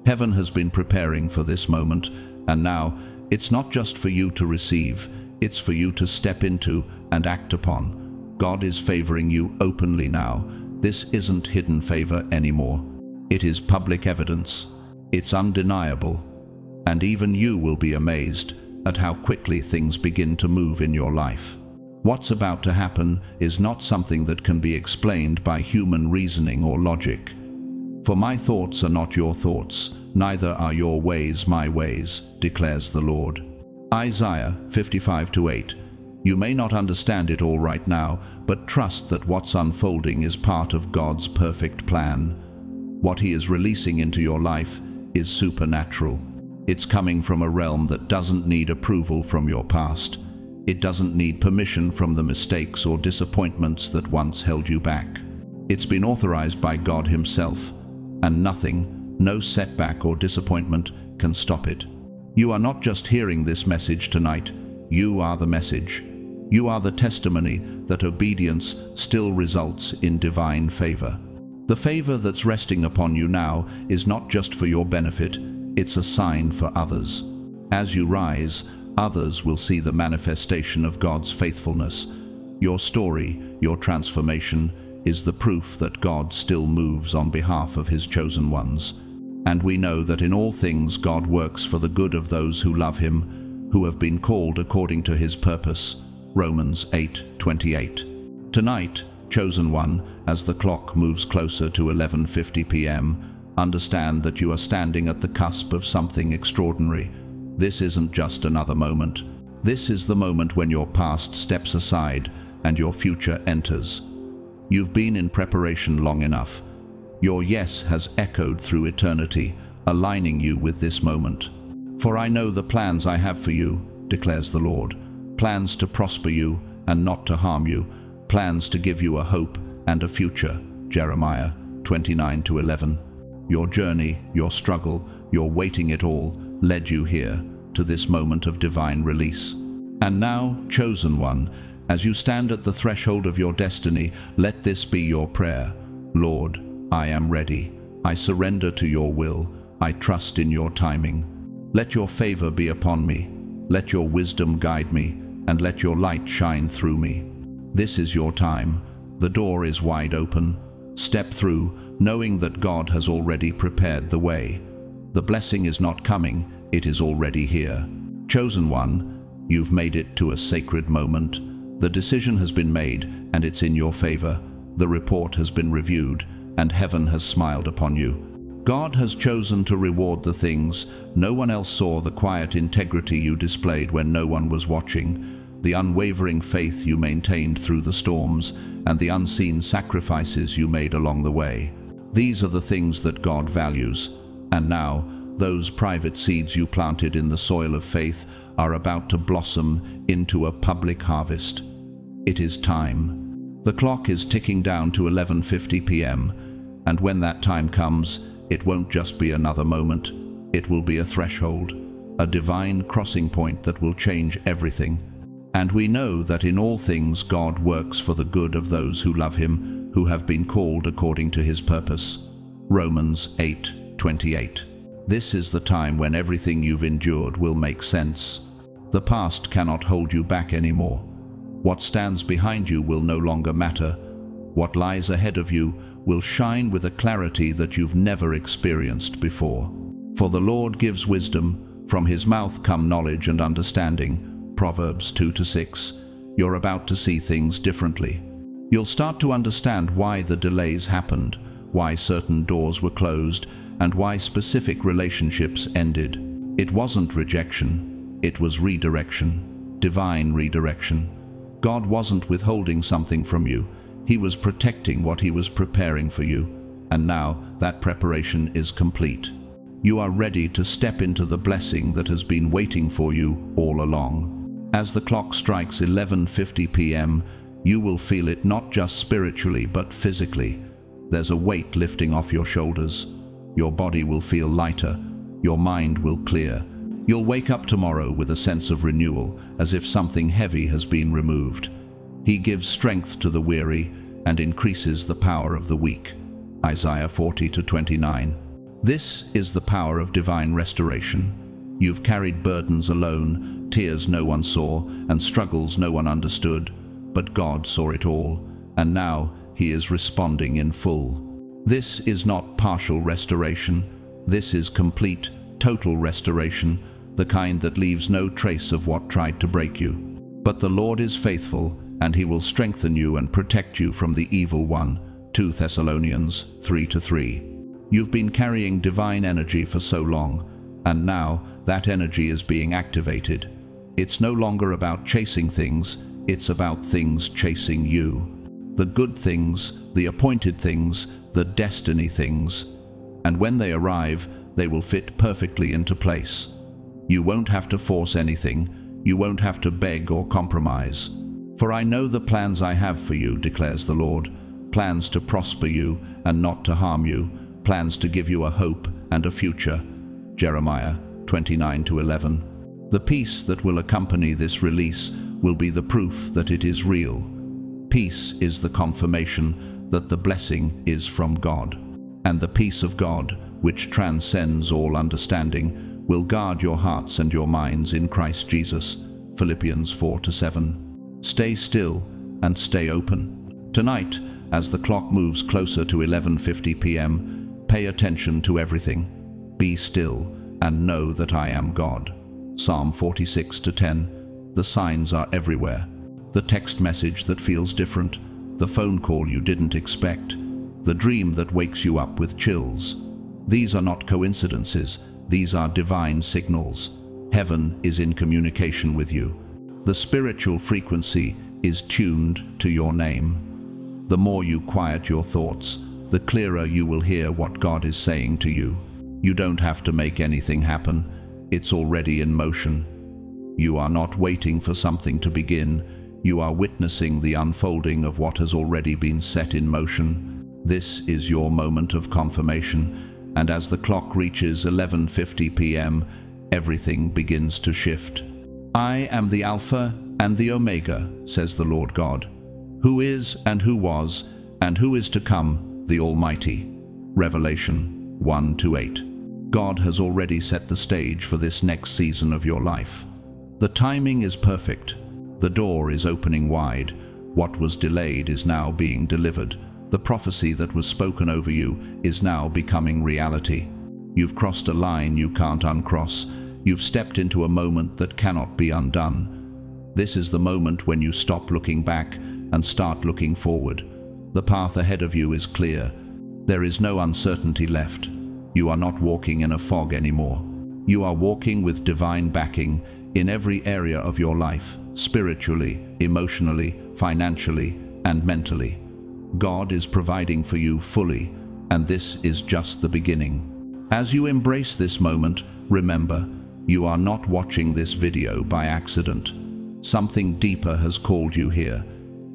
Heaven has been preparing for this moment, and now it's not just for you to receive, it's for you to step into and act upon. God is favoring you openly now. This isn't hidden favor anymore. It is public evidence. It's undeniable. And even you will be amazed at how quickly things begin to move in your life. What's about to happen is not something that can be explained by human reasoning or logic. For my thoughts are not your thoughts, neither are your ways my ways, declares the Lord. Isaiah 55:8. You may not understand it all right now, but trust that what's unfolding is part of God's perfect plan. What he is releasing into your life is supernatural. It's coming from a realm that doesn't need approval from your past. It doesn't need permission from the mistakes or disappointments that once held you back. It's been authorized by God himself, and nothing, no setback or disappointment, can stop it. You are not just hearing this message tonight, you are the message. You are the testimony that obedience still results in divine favor. The favor that's resting upon you now is not just for your benefit, it's a sign for others. As you rise, others will see the manifestation of God's faithfulness. Your story, your transformation, is the proof that God still moves on behalf of his chosen ones. And we know that in all things God works for the good of those who love him, who have been called according to his purpose. Romans 8:28. Tonight, chosen one, as the clock moves closer to 11:50 p.m., understand that you are standing at the cusp of something extraordinary. This isn't just another moment. This is the moment when your past steps aside and your future enters. You've been in preparation long enough. Your yes has echoed through eternity, aligning you with this moment. For I know the plans I have for you, declares the Lord, plans to prosper you and not to harm you, plans to give you a hope and a future. Jeremiah 29:11. Your journey, your struggle, your waiting it all led you here to this moment of divine release. And now, chosen one, as you stand at the threshold of your destiny, let this be your prayer. Lord, I am ready. I surrender to your will. I trust in your timing. Let your favor be upon me. Let your wisdom guide me, and let your light shine through me. This is your time. The door is wide open. Step through, knowing that God has already prepared the way. The blessing is not coming, it is already here. Chosen one, you've made it to a sacred moment. The decision has been made, and it's in your favor. The report has been reviewed, and heaven has smiled upon you. God has chosen to reward the things. No one else saw the quiet integrity you displayed when no one was watching, the unwavering faith you maintained through the storms, and the unseen sacrifices you made along the way. These are the things that God values. And now, those private seeds you planted in the soil of faith are about to blossom into a public harvest. It is time. The clock is ticking down to 11:50 p.m., and when that time comes, it won't just be another moment. It will be a threshold, a divine crossing point that will change everything. And we know that in all things God works for the good of those who love him, who have been called according to his purpose. Romans 8:28. This is the time when everything you've endured will make sense. The past cannot hold you back anymore. What stands behind you will no longer matter. What lies ahead of you will shine with a clarity that you've never experienced before. For the Lord gives wisdom, from his mouth come knowledge and understanding. Proverbs 2-6. You're about to see things differently. You'll start to understand why the delays happened, why certain doors were closed, and why specific relationships ended. It wasn't rejection, it was redirection, divine redirection. God wasn't withholding something from you. He was protecting what he was preparing for you, and now that preparation is complete. You are ready to step into the blessing that has been waiting for you all along. As the clock strikes 11:50 p.m., you will feel it not just spiritually but physically. There's a weight lifting off your shoulders. Your body will feel lighter. Your mind will clear. You'll wake up tomorrow with a sense of renewal, as if something heavy has been removed. He gives strength to the weary and increases the power of the weak. Isaiah 40:29. This is the power of divine restoration. You've carried burdens alone, tears no one saw, and struggles no one understood, but God saw it all, and now he is responding in full. This is not partial restoration. This is complete, total restoration, the kind that leaves no trace of what tried to break you. But the Lord is faithful, and he will strengthen you and protect you from the evil one. 2 Thessalonians 3:3. You've been carrying divine energy for so long, and now that energy is being activated. It's no longer about chasing things, it's about things chasing you. The good things, the appointed things, the destiny things. And when they arrive, they will fit perfectly into place. You won't have to force anything. You won't have to beg or compromise. For I know the plans I have for you, declares the Lord, plans to prosper you and not to harm you, plans to give you a hope and a future. Jeremiah 29:11. The peace that will accompany this release will be the proof that it is real. Peace is the confirmation that the blessing is from God. And the peace of God, which transcends all understanding, will guard your hearts and your minds in Christ Jesus. Philippians 4:7. Stay still and stay open. Tonight, as the clock moves closer to 11:50 p.m., pay attention to everything. Be still and know that I am God. Psalm 46:10. The signs are everywhere. The text message that feels different, the phone call you didn't expect, the dream that wakes you up with chills. These are not coincidences, these are divine signals. Heaven is in communication with you. The spiritual frequency is tuned to your name. The more you quiet your thoughts, the clearer you will hear what God is saying to you. You don't have to make anything happen. It's already in motion. You are not waiting for something to begin. You are witnessing the unfolding of what has already been set in motion. This is your moment of confirmation, and as the clock reaches 11:50 p.m., everything begins to shift. I am the Alpha and the Omega, says the Lord God, who is and who was and who is to come, the Almighty. Revelation 1-8. God has already set the stage for this next season of your life. The timing is perfect. The door is opening wide. What was delayed is now being delivered. The prophecy that was spoken over you is now becoming reality. You've crossed a line you can't uncross. You've stepped into a moment that cannot be undone. This is the moment when you stop looking back and start looking forward. The path ahead of you is clear. There is no uncertainty left. You are not walking in a fog anymore. You are walking with divine backing in every area of your life, spiritually, emotionally, financially, and mentally. God is providing for you fully, and this is just the beginning. As you embrace this moment, remember, you are not watching this video by accident. Something deeper has called you here.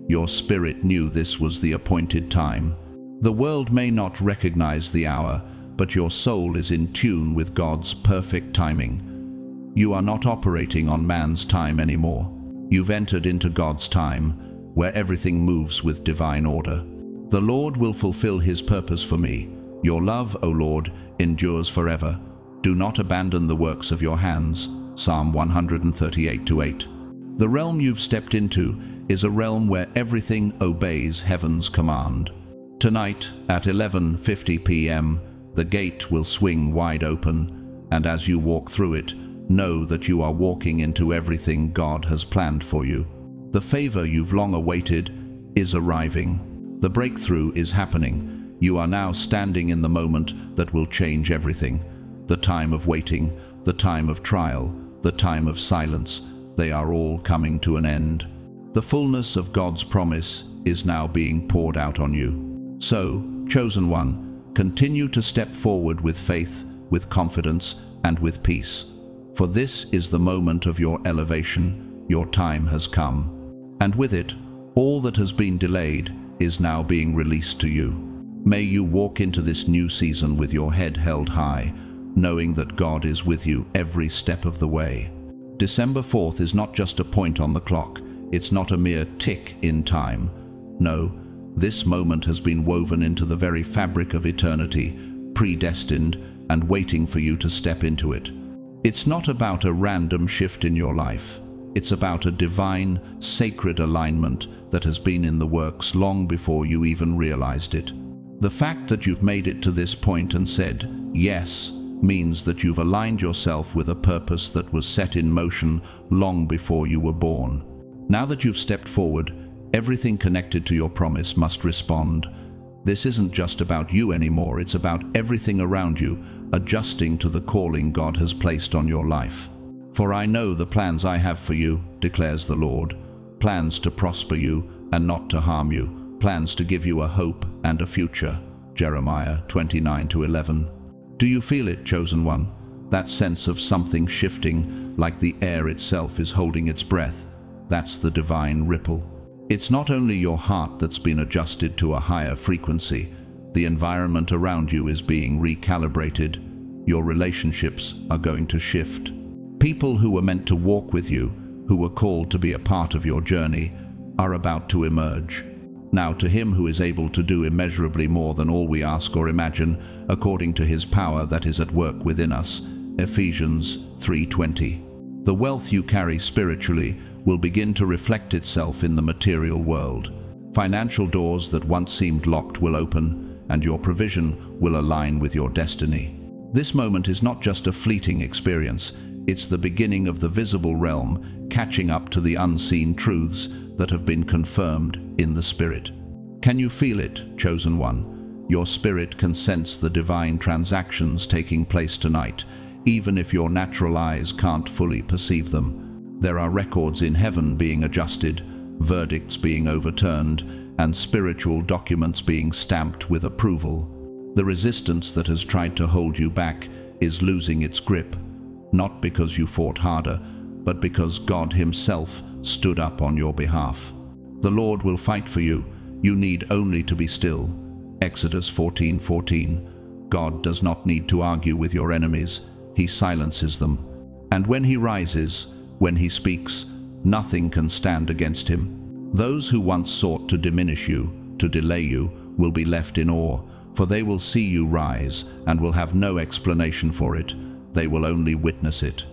Your spirit knew this was the appointed time. The world may not recognize the hour, but your soul is in tune with God's perfect timing. You are not operating on man's time anymore. You've entered into God's time, where everything moves with divine order. The Lord will fulfill His purpose for me. Your love, O Lord, endures forever. Do not abandon the works of your hands. Psalm 138-8. The realm you've stepped into is a realm where everything obeys heaven's command. Tonight, at 11:50 p.m., the gate will swing wide open, and as you walk through it, know that you are walking into everything God has planned for you. The favor you've long awaited is arriving. The breakthrough is happening. You are now standing in the moment that will change everything. The time of waiting, the time of trial, the time of silence, they are all coming to an end. The fullness of God's promise is now being poured out on you. So, chosen one, continue to step forward with faith, with confidence, and with peace. For this is the moment of your elevation. Your time has come. And with it, all that has been delayed is now being released to you. May you walk into this new season with your head held high, knowing that God is with you every step of the way. December 4th is not just a point on the clock. It's not a mere tick in time. No, this moment has been woven into the very fabric of eternity, predestined and waiting for you to step into it. It's not about a random shift in your life. It's about a divine, sacred alignment that has been in the works long before you even realized it. The fact that you've made it to this point and said yes means that you've aligned yourself with a purpose that was set in motion long before you were born. Now that you've stepped forward, everything connected to your promise must respond. This isn't just about you anymore, it's about everything around you adjusting to the calling God has placed on your life. For I know the plans I have for you, declares the Lord, plans to prosper you and not to harm you, plans to give you a hope and a future. Jeremiah 29-11. Do you feel it, chosen one? That sense of something shifting, like the air itself is holding its breath. That's the divine ripple. It's not only your heart that's been adjusted to a higher frequency. The environment around you is being recalibrated. Your relationships are going to shift. People who were meant to walk with you, who were called to be a part of your journey, are about to emerge. Now to Him who is able to do immeasurably more than all we ask or imagine, according to His power that is at work within us. Ephesians 3:20. The wealth you carry spiritually will begin to reflect itself in the material world. Financial doors that once seemed locked will open, and your provision will align with your destiny. This moment is not just a fleeting experience, it's the beginning of the visible realm catching up to the unseen truths that have been confirmed in the Spirit. Can you feel it, chosen one? Your spirit can sense the divine transactions taking place tonight, even if your natural eyes can't fully perceive them. There are records in heaven being adjusted, verdicts being overturned, and spiritual documents being stamped with approval. The resistance that has tried to hold you back is losing its grip, not because you fought harder, but because God Himself stood up on your behalf. The Lord will fight for you. You need only to be still. Exodus 14:14. God does not need to argue with your enemies. He silences them. And when He rises, When he speaks, nothing can stand against him. Those who once sought to diminish you, to delay you, will be left in awe, for they will see you rise and will have no explanation for it. They will only witness it.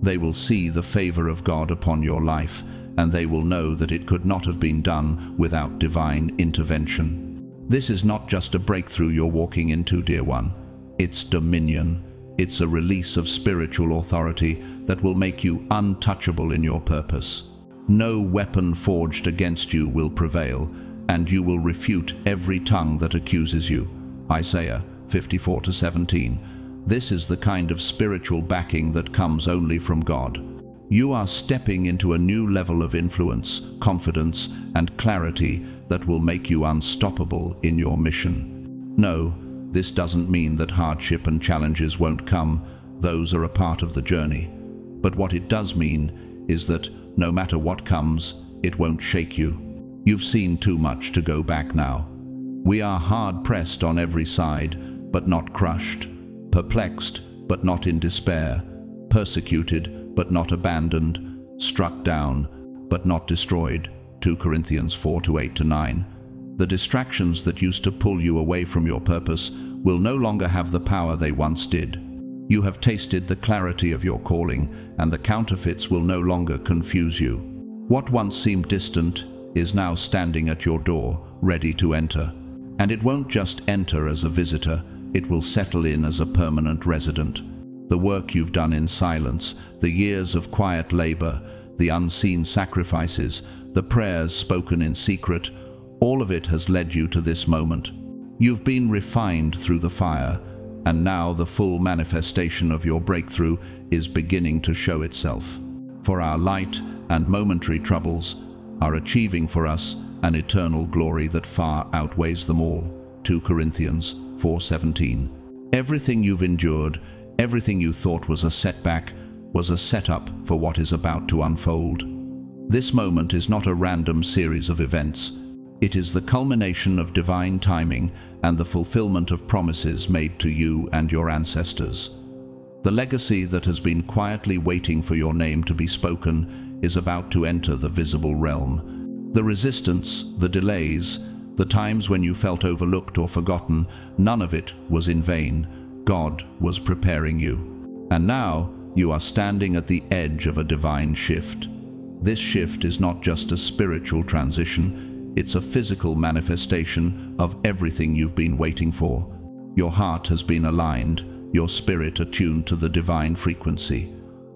They will see the favor of God upon your life, and they will know that it could not have been done without divine intervention. This is not just a breakthrough you're walking into, dear one. It's dominion. It's a release of spiritual authority that will make you untouchable in your purpose. No weapon forged against you will prevail, and you will refute every tongue that accuses you. Isaiah 54:17. This is the kind of spiritual backing that comes only from God. You are stepping into a new level of influence, confidence, and clarity that will make you unstoppable in your mission. No, this doesn't mean that hardship and challenges won't come. Those are a part of the journey. But what it does mean is that no matter what comes, it won't shake you. You've seen too much to go back now. We are hard-pressed on every side, but not crushed, perplexed, but not in despair, persecuted, but not abandoned, struck down, but not destroyed. 2 Corinthians 4:8-9. The distractions that used to pull you away from your purpose will no longer have the power they once did. You have tasted the clarity of your calling, and the counterfeits will no longer confuse you. What once seemed distant is now standing at your door, ready to enter. And it won't just enter as a visitor, it will settle in as a permanent resident. The work you've done in silence, the years of quiet labor, the unseen sacrifices, the prayers spoken in secret, all of it has led you to this moment. You've been refined through the fire, and now the full manifestation of your breakthrough is beginning to show itself. For our light and momentary troubles are achieving for us an eternal glory that far outweighs them all. 2 Corinthians 4:17. Everything you've endured, everything you thought was a setback, was a setup for what is about to unfold. This moment is not a random series of events. It is the culmination of divine timing and the fulfillment of promises made to you and your ancestors. The legacy that has been quietly waiting for your name to be spoken is about to enter the visible realm. The resistance, the delays, the times when you felt overlooked or forgotten, none of it was in vain. God was preparing you. And now you are standing at the edge of a divine shift. This shift is not just a spiritual transition, it's a physical manifestation of everything you've been waiting for. Your heart has been aligned, your spirit attuned to the divine frequency.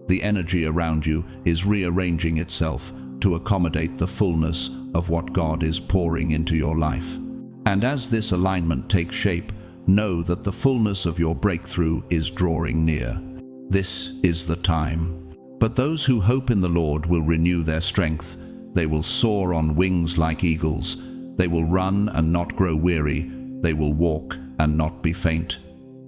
The energy around you is rearranging itself to accommodate the fullness of what God is pouring into your life. And as this alignment takes shape, know that the fullness of your breakthrough is drawing near. This is the time. But those who hope in the Lord will renew their strength. They will soar on wings like eagles. They will run and not grow weary. They will walk and not be faint.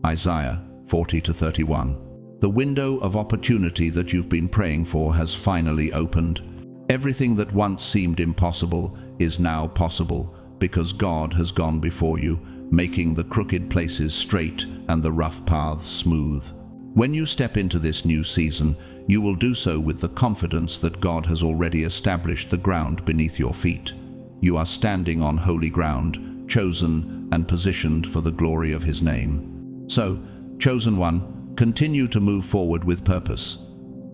Isaiah 40:31. The window of opportunity that you've been praying for has finally opened. Everything that once seemed impossible is now possible because God has gone before you, making the crooked places straight and the rough paths smooth. When you step into this new season, you will do so with the confidence that God has already established the ground beneath your feet. You are standing on holy ground, chosen and positioned for the glory of His name. So, chosen one, continue to move forward with purpose.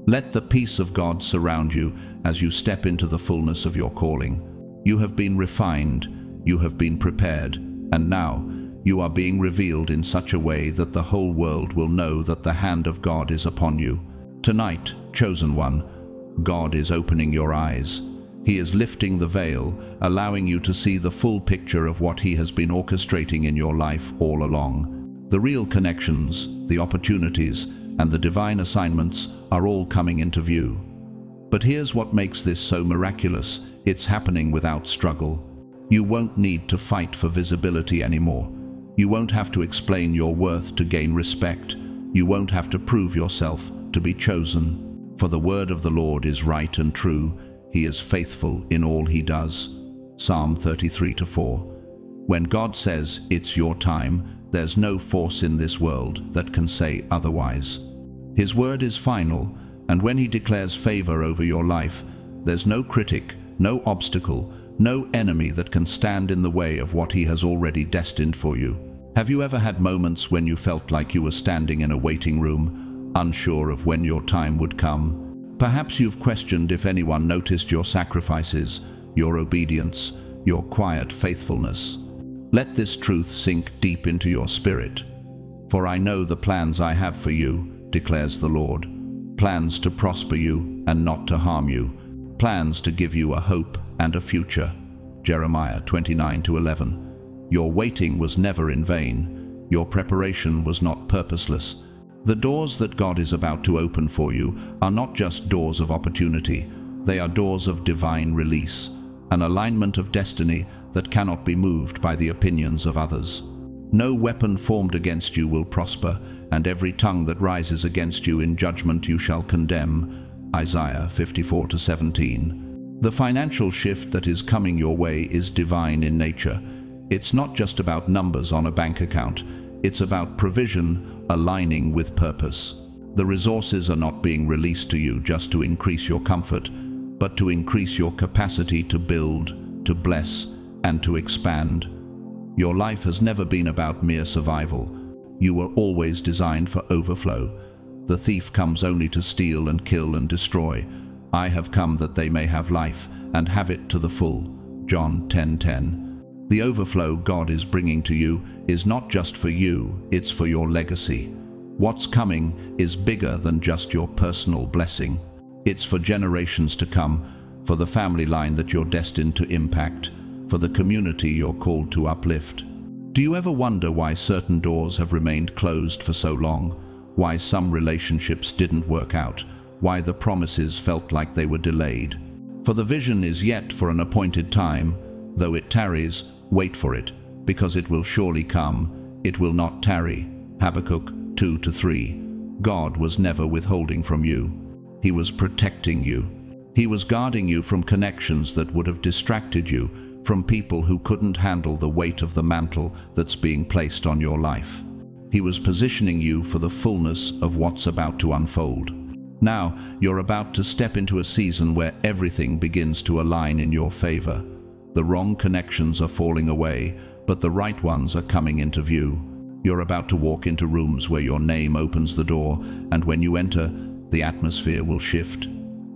Let the peace of God surround you as you step into the fullness of your calling. You have been refined, you have been prepared, and now you are being revealed in such a way that the whole world will know that the hand of God is upon you. Tonight, chosen one, God is opening your eyes. He is lifting the veil, allowing you to see the full picture of what He has been orchestrating in your life all along. The real connections, the opportunities, and the divine assignments are all coming into view. But here's what makes this so miraculous. It's happening without struggle. You won't need to fight for visibility anymore. You won't have to explain your worth to gain respect. You won't have to prove yourself to be chosen. For the word of the Lord is right and true. He is faithful in all He does. Psalm 33:4. When God says it's your time, there's no force in this world that can say otherwise. His word is final, And when He declares favor over your life, there's no critic, no obstacle, no enemy that can stand in the way of what He has already destined for you. Have you ever had moments when you felt like you were standing in a waiting room, unsure of when your time would come? Perhaps you've questioned if anyone noticed your sacrifices, your obedience, your quiet faithfulness. Let this truth sink deep into your spirit. For I know the plans I have for you, declares the Lord. Plans to prosper you and not to harm you. Plans to give you a hope and a future. Jeremiah 29:11. Your waiting was never in vain. Your preparation was not purposeless. The doors that God is about to open for you are not just doors of opportunity. They are doors of divine release, an alignment of destiny that cannot be moved by the opinions of others. No weapon formed against you will prosper, and every tongue that rises against you in judgment you shall condemn. Isaiah 54:17. The financial shift that is coming your way is divine in nature. It's not just about numbers on a bank account. It's about provision aligning with purpose. The resources are not being released to you just to increase your comfort, but to increase your capacity to build, to bless, and to expand. Your life has never been about mere survival. You were always designed for overflow. The thief comes only to steal and kill and destroy. I have come that they may have life and have it to the full. John 10:10. The overflow God is bringing to you is not just for you, it's for your legacy. What's coming is bigger than just your personal blessing. It's for generations to come, for the family line that you're destined to impact, for the community you're called to uplift. Do you ever wonder why certain doors have remained closed for so long? Why some relationships didn't work out? Why the promises felt like they were delayed? For the vision is yet for an appointed time. Though it tarries, wait for it, because it will surely come. It will not tarry. Habakkuk 2-3. God was never withholding from you. He was protecting you. He was guarding you from connections that would have distracted you, from people who couldn't handle the weight of the mantle that's being placed on your life. He was positioning you for the fullness of what's about to unfold. Now, you're about to step into a season where everything begins to align in your favor. The wrong connections are falling away, but the right ones are coming into view. You're about to walk into rooms where your name opens the door, and when you enter, the atmosphere will shift.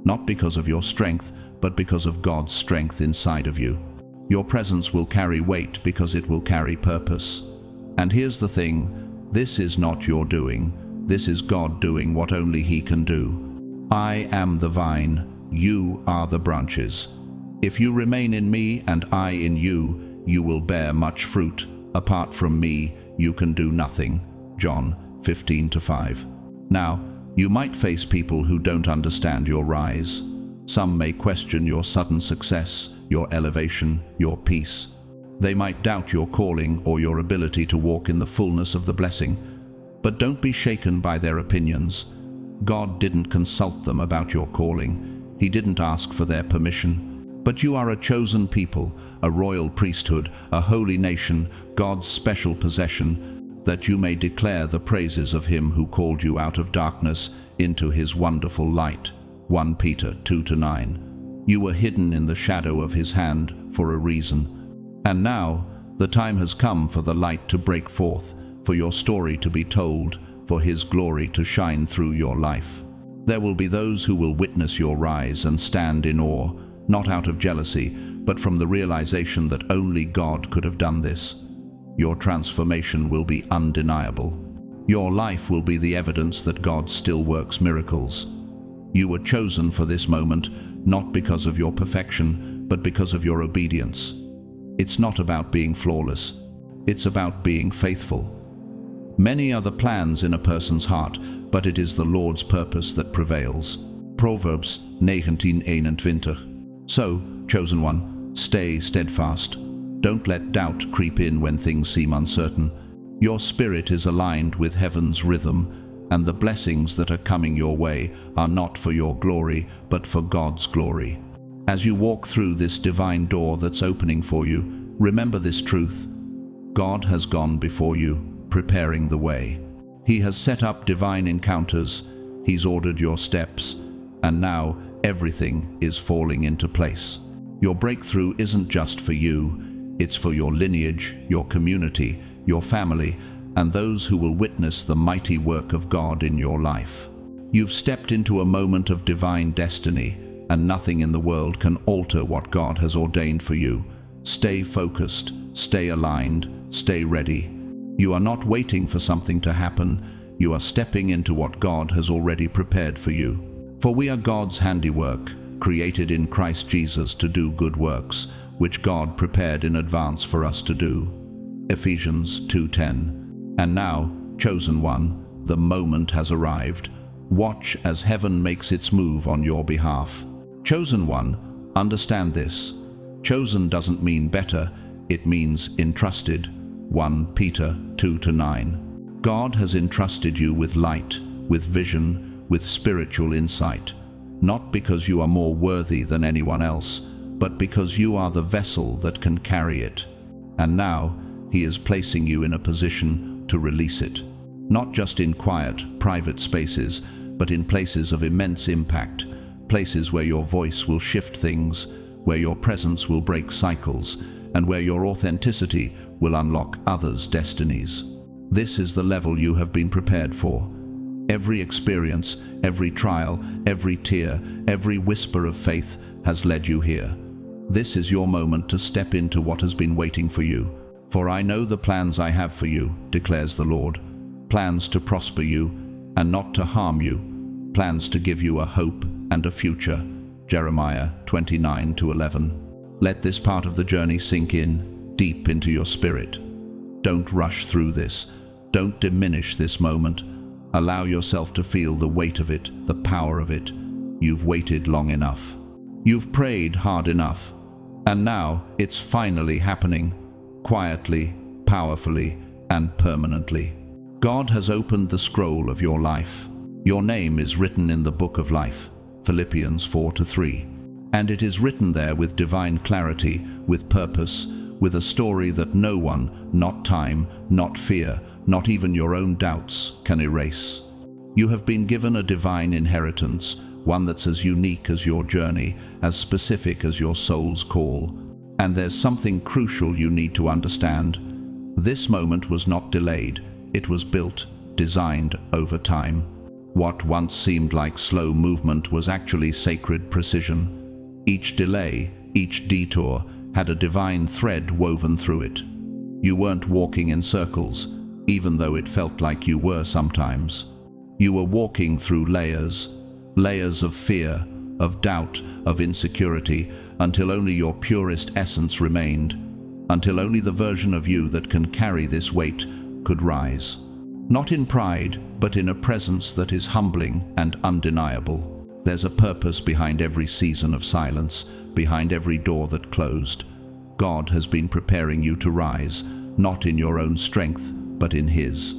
Not because of your strength, but because of God's strength inside of you. Your presence will carry weight because it will carry purpose. And here's the thing, this is not your doing. This is God doing what only He can do. I am the vine, you are the branches. If you remain in me and I in you, you will bear much fruit. Apart from me, you can do nothing. John 15:5. Now, you might face people who don't understand your rise. Some may question your sudden success, your elevation, your peace. They might doubt your calling or your ability to walk in the fullness of the blessing. But don't be shaken by their opinions. God didn't consult them about your calling. He didn't ask for their permission. But you are a chosen people, a royal priesthood, a holy nation, God's special possession, that you may declare the praises of Him who called you out of darkness into His wonderful light. 1 Peter 2-9. You were hidden in the shadow of His hand for a reason. And now, the time has come for the light to break forth, for your story to be told, for His glory to shine through your life. There will be those who will witness your rise and stand in awe, not out of jealousy, but from the realization that only God could have done this. Your transformation will be undeniable. Your life will be the evidence that God still works miracles. You were chosen for this moment, not because of your perfection, but because of your obedience. It's not about being flawless. It's about being faithful. Many are the plans in a person's heart, but it is the Lord's purpose that prevails. Proverbs 19:21. So, chosen one, stay steadfast. Don't let doubt creep in when things seem uncertain. Your spirit is aligned with heaven's rhythm, and the blessings that are coming your way are not for your glory, but for God's glory. As you walk through this divine door that's opening for you, remember this truth. God has gone before you, preparing the way. He has set up divine encounters. He's ordered your steps, and now everything is falling into place. Your breakthrough isn't just for you, it's for your lineage, your community, your family, and those who will witness the mighty work of God in your life. You've stepped into a moment of divine destiny, and nothing in the world can alter what God has ordained for you. Stay focused, stay aligned, stay ready. You are not waiting for something to happen, you are stepping into what God has already prepared for you. For we are God's handiwork, created in Christ Jesus to do good works, which God prepared in advance for us to do. Ephesians 2:10. And now, chosen one, the moment has arrived. Watch as heaven makes its move on your behalf. Chosen one, understand this. Chosen doesn't mean better, it means entrusted. 1 Peter 2-9. God has entrusted you with light, with vision, with spiritual insight, not because you are more worthy than anyone else, but because you are the vessel that can carry it. And now, He is placing you in a position to release it, not just in quiet, private spaces, but in places of immense impact, places where your voice will shift things, where your presence will break cycles, and where your authenticity will unlock others' destinies. This is the level you have been prepared for. Every experience, every trial, every tear, every whisper of faith has led you here. This is your moment to step into what has been waiting for you. For I know the plans I have for you, declares the Lord, plans to prosper you and not to harm you, plans to give you a hope and a future. Jeremiah 29-11. Let this part of the journey sink in, deep into your spirit. Don't rush through this. Don't diminish this moment. Allow yourself to feel the weight of it, the power of it. You've waited long enough. You've prayed hard enough. And now it's finally happening, quietly, powerfully, and permanently. God has opened the scroll of your life. Your name is written in the book of life, Philippians 4-3. And it is written there with divine clarity, with purpose, with a story that no one, not time, not fear, not even your own doubts, can erase. You have been given a divine inheritance, one that's as unique as your journey, as specific as your soul's call. And there's something crucial you need to understand. This moment was not delayed. It was built, designed over time. What once seemed like slow movement was actually sacred precision. Each delay, each detour, had a divine thread woven through it. You weren't walking in circles, even though it felt like you were sometimes. You were walking through layers, layers of fear, of doubt, of insecurity, until only your purest essence remained, until only the version of you that can carry this weight could rise. Not in pride, but in a presence that is humbling and undeniable. There's a purpose behind every season of silence, behind every door that closed. God has been preparing you to rise, not in your own strength, but in His.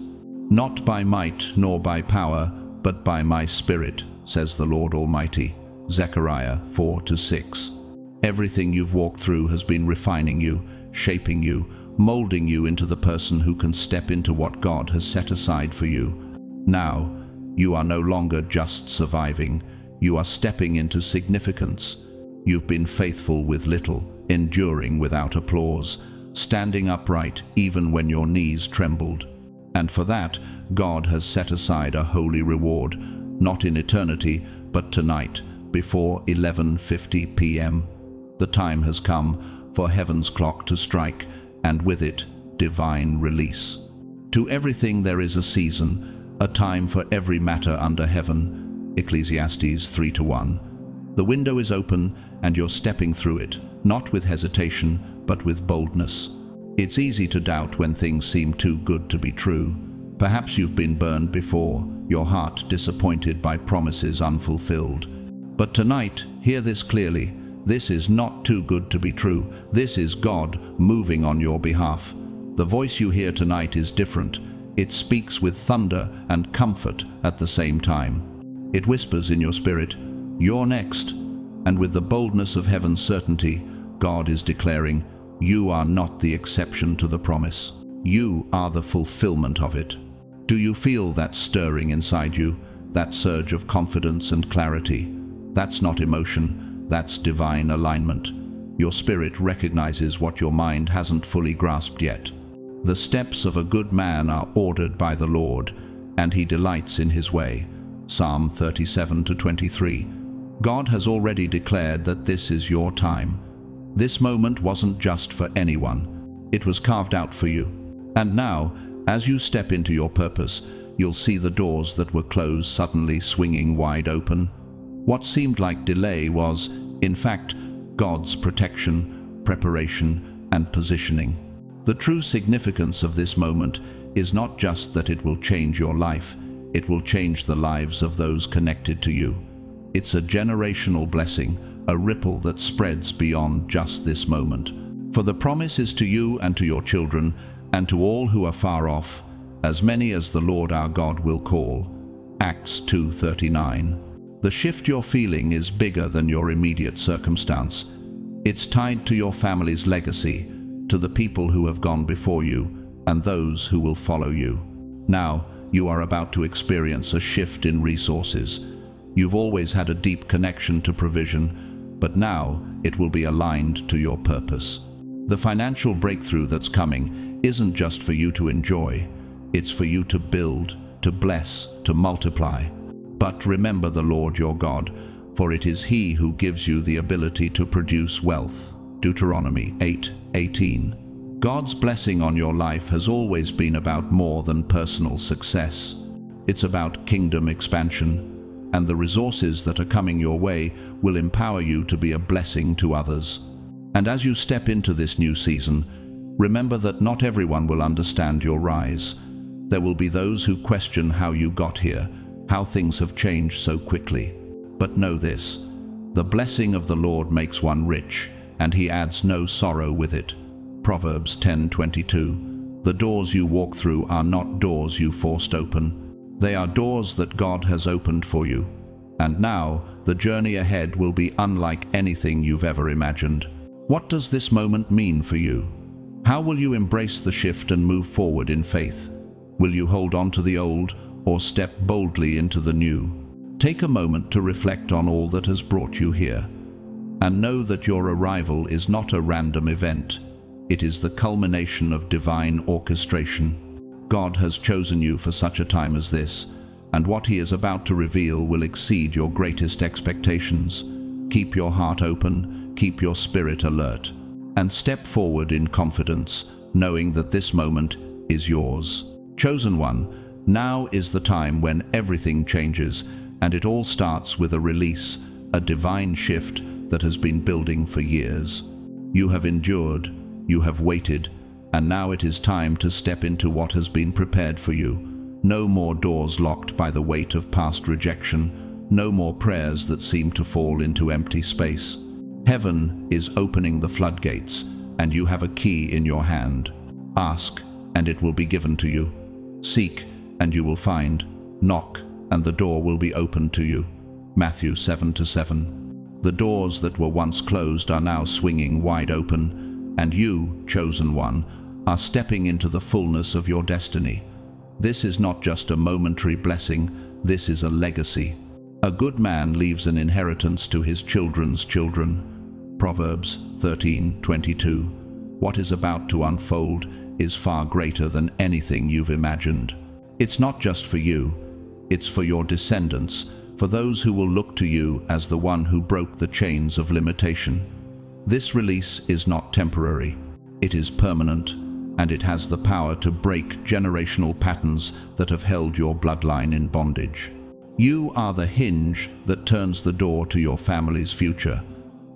Not by might nor by power, but by my Spirit, says the Lord Almighty. Zechariah 4-6. Everything you've walked through has been refining you, shaping you, molding you into the person who can step into what God has set aside for you. Now, you are no longer just surviving. You are stepping into significance. You've been faithful with little, enduring without applause, standing upright even when your knees trembled. And for that, God has set aside a holy reward, not in eternity, but tonight, before 11:50 p.m. The time has come for heaven's clock to strike, and with it, divine release. To everything there is a season, a time for every matter under heaven. Ecclesiastes 3:1. The window is open, and you're stepping through it, not with hesitation, but with boldness. It's easy to doubt when things seem too good to be true. Perhaps you've been burned before, your heart disappointed by promises unfulfilled. But tonight, hear this clearly. This is not too good to be true. This is God moving on your behalf. The voice you hear tonight is different. It speaks with thunder and comfort at the same time. It whispers in your spirit, "You're next." And with the boldness of heaven's certainty, God is declaring, you are not the exception to the promise. You are the fulfillment of it. Do you feel that stirring inside you, that surge of confidence and clarity? That's not emotion, that's divine alignment. Your spirit recognizes what your mind hasn't fully grasped yet. The steps of a good man are ordered by the Lord, and he delights in his way. Psalm 37:23. God has already declared that this is your time. This moment wasn't just for anyone. It was carved out for you. And now, as you step into your purpose, you'll see the doors that were closed suddenly swinging wide open. What seemed like delay was, in fact, God's protection, preparation, and positioning. The true significance of this moment is not just that it will change your life, it will change the lives of those connected to you. It's a generational blessing, a ripple that spreads beyond just this moment. For the promise is to you and to your children, and to all who are far off, as many as the Lord our God will call. Acts 2:39. The shift you're feeling is bigger than your immediate circumstance. It's tied to your family's legacy, to the people who have gone before you, and those who will follow you. Now, you are about to experience a shift in resources. You've always had a deep connection to provision, but now it will be aligned to your purpose. The financial breakthrough that's coming isn't just for you to enjoy, it's for you to build, to bless, to multiply. But remember the Lord your God, for it is He who gives you the ability to produce wealth. Deuteronomy 8:18. God's blessing on your life has always been about more than personal success. It's about kingdom expansion, and the resources that are coming your way will empower you to be a blessing to others. And as you step into this new season, remember that not everyone will understand your rise. There will be those who question how you got here, how things have changed so quickly. But know this, the blessing of the Lord makes one rich, and He adds no sorrow with it. Proverbs 10:22. The doors you walk through are not doors you forced open. They are doors that God has opened for you. And now, the journey ahead will be unlike anything you've ever imagined. What does this moment mean for you? How will you embrace the shift and move forward in faith? Will you hold on to the old or step boldly into the new? Take a moment to reflect on all that has brought you here. And know that your arrival is not a random event. It is the culmination of divine orchestration. God has chosen you for such a time as this, and what He is about to reveal will exceed your greatest expectations. Keep your heart open, keep your spirit alert, and step forward in confidence, knowing that this moment is yours. Chosen one, now is the time when everything changes, and it all starts with a release, a divine shift that has been building for years. You have endured, you have waited, and now it is time to step into what has been prepared for you. No more doors locked by the weight of past rejection, no more prayers that seem to fall into empty space. Heaven is opening the floodgates, and you have a key in your hand. Ask, and it will be given to you. Seek, and you will find. Knock, and the door will be opened to you. Matthew 7:7. The doors that were once closed are now swinging wide open, and you, chosen one, are stepping into the fullness of your destiny. This is not just a momentary blessing, this is a legacy. A good man leaves an inheritance to his children's children. Proverbs 13:22. What is about to unfold is far greater than anything you've imagined. It's not just for you, it's for your descendants, for those who will look to you as the one who broke the chains of limitation. This release is not temporary, it is permanent, and it has the power to break generational patterns that have held your bloodline in bondage. You are the hinge that turns the door to your family's future.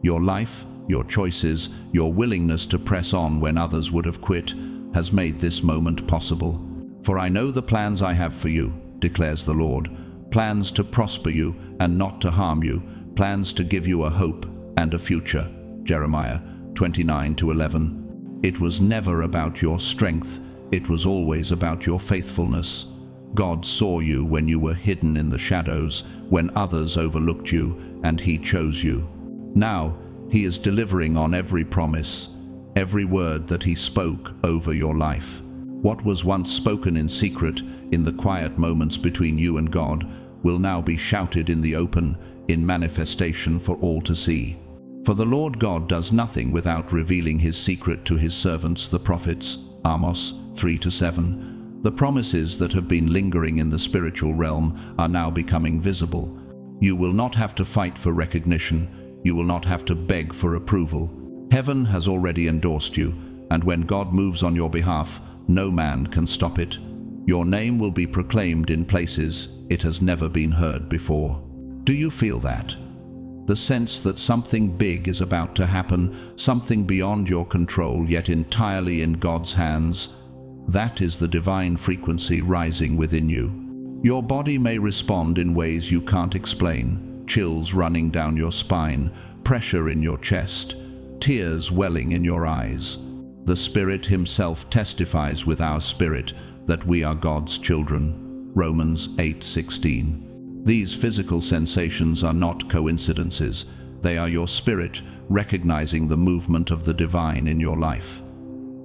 Your life, your choices, your willingness to press on when others would have quit, has made this moment possible. For I know the plans I have for you, declares the Lord, plans to prosper you and not to harm you, plans to give you a hope and a future. Jeremiah 29:11. It was never about your strength, it was always about your faithfulness. God saw you when you were hidden in the shadows, when others overlooked you, and He chose you. Now, He is delivering on every promise, every word that He spoke over your life. What was once spoken in secret, in the quiet moments between you and God, will now be shouted in the open, in manifestation for all to see. For the Lord God does nothing without revealing his secret to his servants the prophets. Amos 3-7. The promises that have been lingering in the spiritual realm are now becoming visible. You will not have to fight for recognition. You will not have to beg for approval. Heaven has already endorsed you, and when God moves on your behalf, no man can stop it. Your name will be proclaimed in places it has never been heard before. Do you feel that? The sense that something big is about to happen, something beyond your control yet entirely in God's hands? That is the divine frequency rising within you. Your body may respond in ways you can't explain, chills running down your spine, pressure in your chest, tears welling in your eyes. The Spirit himself testifies with our spirit that we are God's children. Romans 8:16. These physical sensations are not coincidences. They are your spirit recognizing the movement of the divine in your life.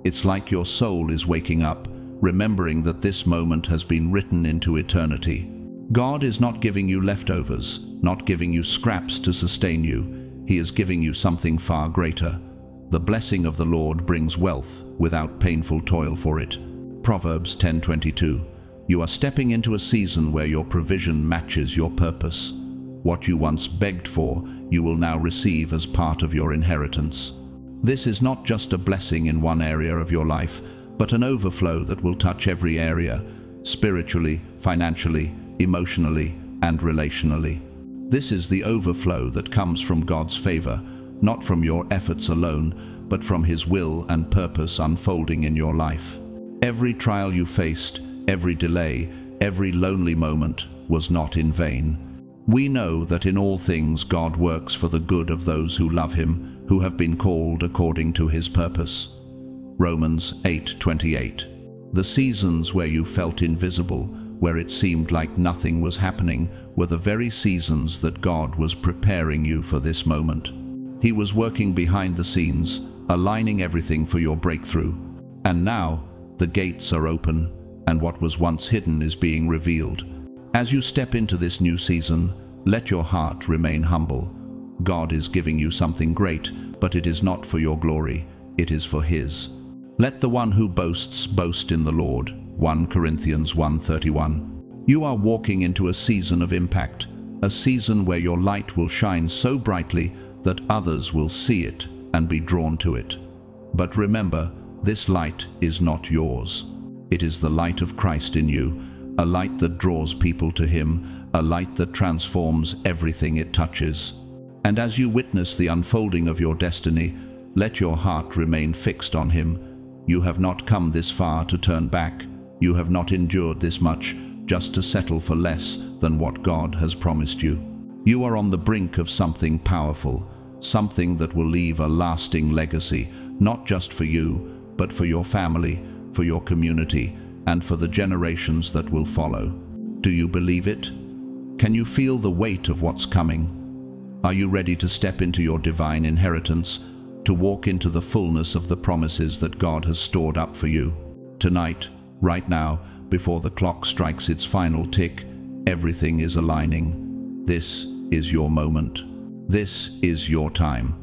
It's like your soul is waking up, remembering that this moment has been written into eternity. God is not giving you leftovers, not giving you scraps to sustain you. He is giving you something far greater. The blessing of the Lord brings wealth without painful toil for it. Proverbs 10:22. You are stepping into a season where your provision matches your purpose. What you once begged for, you will now receive as part of your inheritance. This is not just a blessing in one area of your life, but an overflow that will touch every area, spiritually, financially, emotionally, and relationally. This is the overflow that comes from God's favor, not from your efforts alone, but from his will and purpose unfolding in your life. Every trial you faced, every delay, every lonely moment was not in vain. We know that in all things God works for the good of those who love him, who have been called according to his purpose. Romans 8:28. The seasons where you felt invisible, where it seemed like nothing was happening, were the very seasons that God was preparing you for this moment. He was working behind the scenes, aligning everything for your breakthrough. And now, the gates are open, and what was once hidden is being revealed. As you step into this new season, let your heart remain humble. God is giving you something great, but it is not for your glory, it is for his. Let the one who boasts boast in the Lord. 1 Corinthians 1:31. You are walking into a season of impact, a season where your light will shine so brightly that others will see it and be drawn to it. But remember, this light is not yours. It is the light of Christ in you, a light that draws people to him, a light that transforms everything it touches. And as you witness the unfolding of your destiny, let your heart remain fixed on him. You have not come this far to turn back. You have not endured this much just to settle for less than what God has promised you. You are on the brink of something powerful, something that will leave a lasting legacy, not just for you, but for your family, for your community, and for the generations that will follow. Do you believe it? Can you feel the weight of what's coming? Are you ready to step into your divine inheritance, to walk into the fullness of the promises that God has stored up for you? Tonight, right now, before the clock strikes its final tick, everything is aligning. This is your moment. This is your time.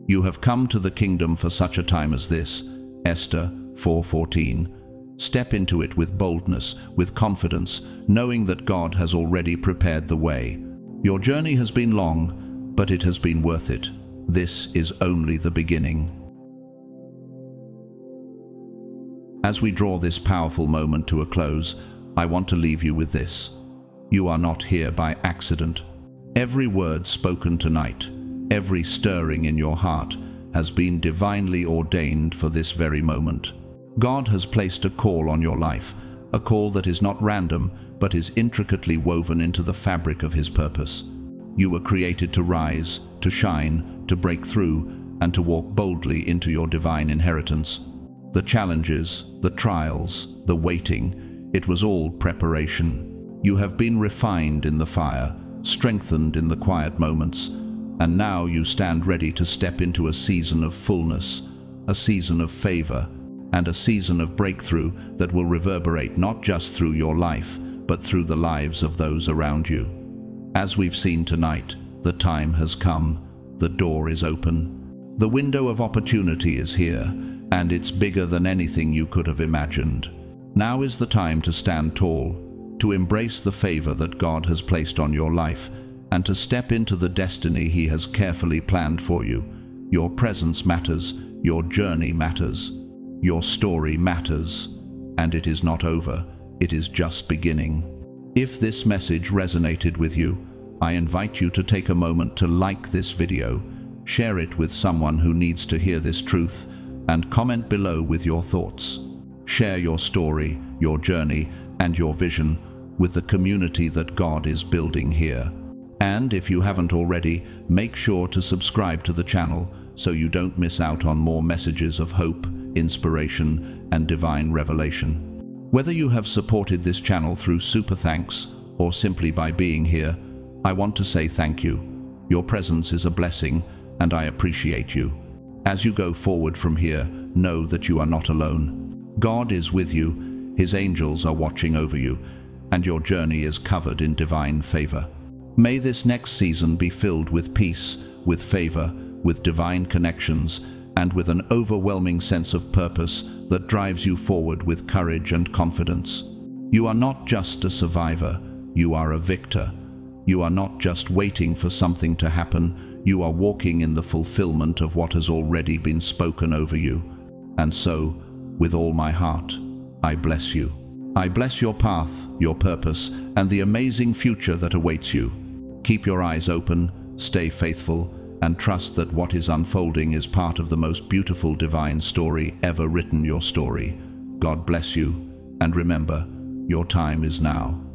You have come to the kingdom for such a time as this. Esther 4:14. Step into it with boldness, with confidence, knowing that God has already prepared the way. Your journey has been long, but it has been worth it. This is only the beginning. As we draw this powerful moment to a close, I want to leave you with this. You are not here by accident. Every word spoken tonight, every stirring in your heart, has been divinely ordained for this very moment. God has placed a call on your life, a call that is not random, but is intricately woven into the fabric of his purpose. You were created to rise, to shine, to break through, and to walk boldly into your divine inheritance. The challenges, the trials, the waiting, it was all preparation. You have been refined in the fire, strengthened in the quiet moments, and now you stand ready to step into a season of fullness, a season of favor, and a season of breakthrough that will reverberate not just through your life, but through the lives of those around you. As we've seen tonight, the time has come, the door is open. The window of opportunity is here, and it's bigger than anything you could have imagined. Now is the time to stand tall, to embrace the favor that God has placed on your life, and to step into the destiny He has carefully planned for you. Your presence matters, your journey matters, your story matters, and it is not over, it is just beginning. If this message resonated with you, I invite you to take a moment to like this video, share it with someone who needs to hear this truth, and comment below with your thoughts. Share your story, your journey, and your vision with the community that God is building here. And if you haven't already, make sure to subscribe to the channel so you don't miss out on more messages of hope, inspiration, and divine revelation. Whether you have supported this channel through super thanks or simply by being here, I want to say thank you. Your presence is a blessing, and I appreciate you. As you go forward from here, know that you are not alone. God is with you, His angels are watching over you, and your journey is covered in divine favor. May this next season be filled with peace, with favor, with divine connections, and with an overwhelming sense of purpose that drives you forward with courage and confidence. You are not just a survivor, you are a victor. You are not just waiting for something to happen, you are walking in the fulfillment of what has already been spoken over you. And so, with all my heart, I bless you. I bless your path, your purpose, and the amazing future that awaits you. Keep your eyes open, stay faithful, and trust that what is unfolding is part of the most beautiful divine story ever written. Your story. God bless you, and remember, your time is now.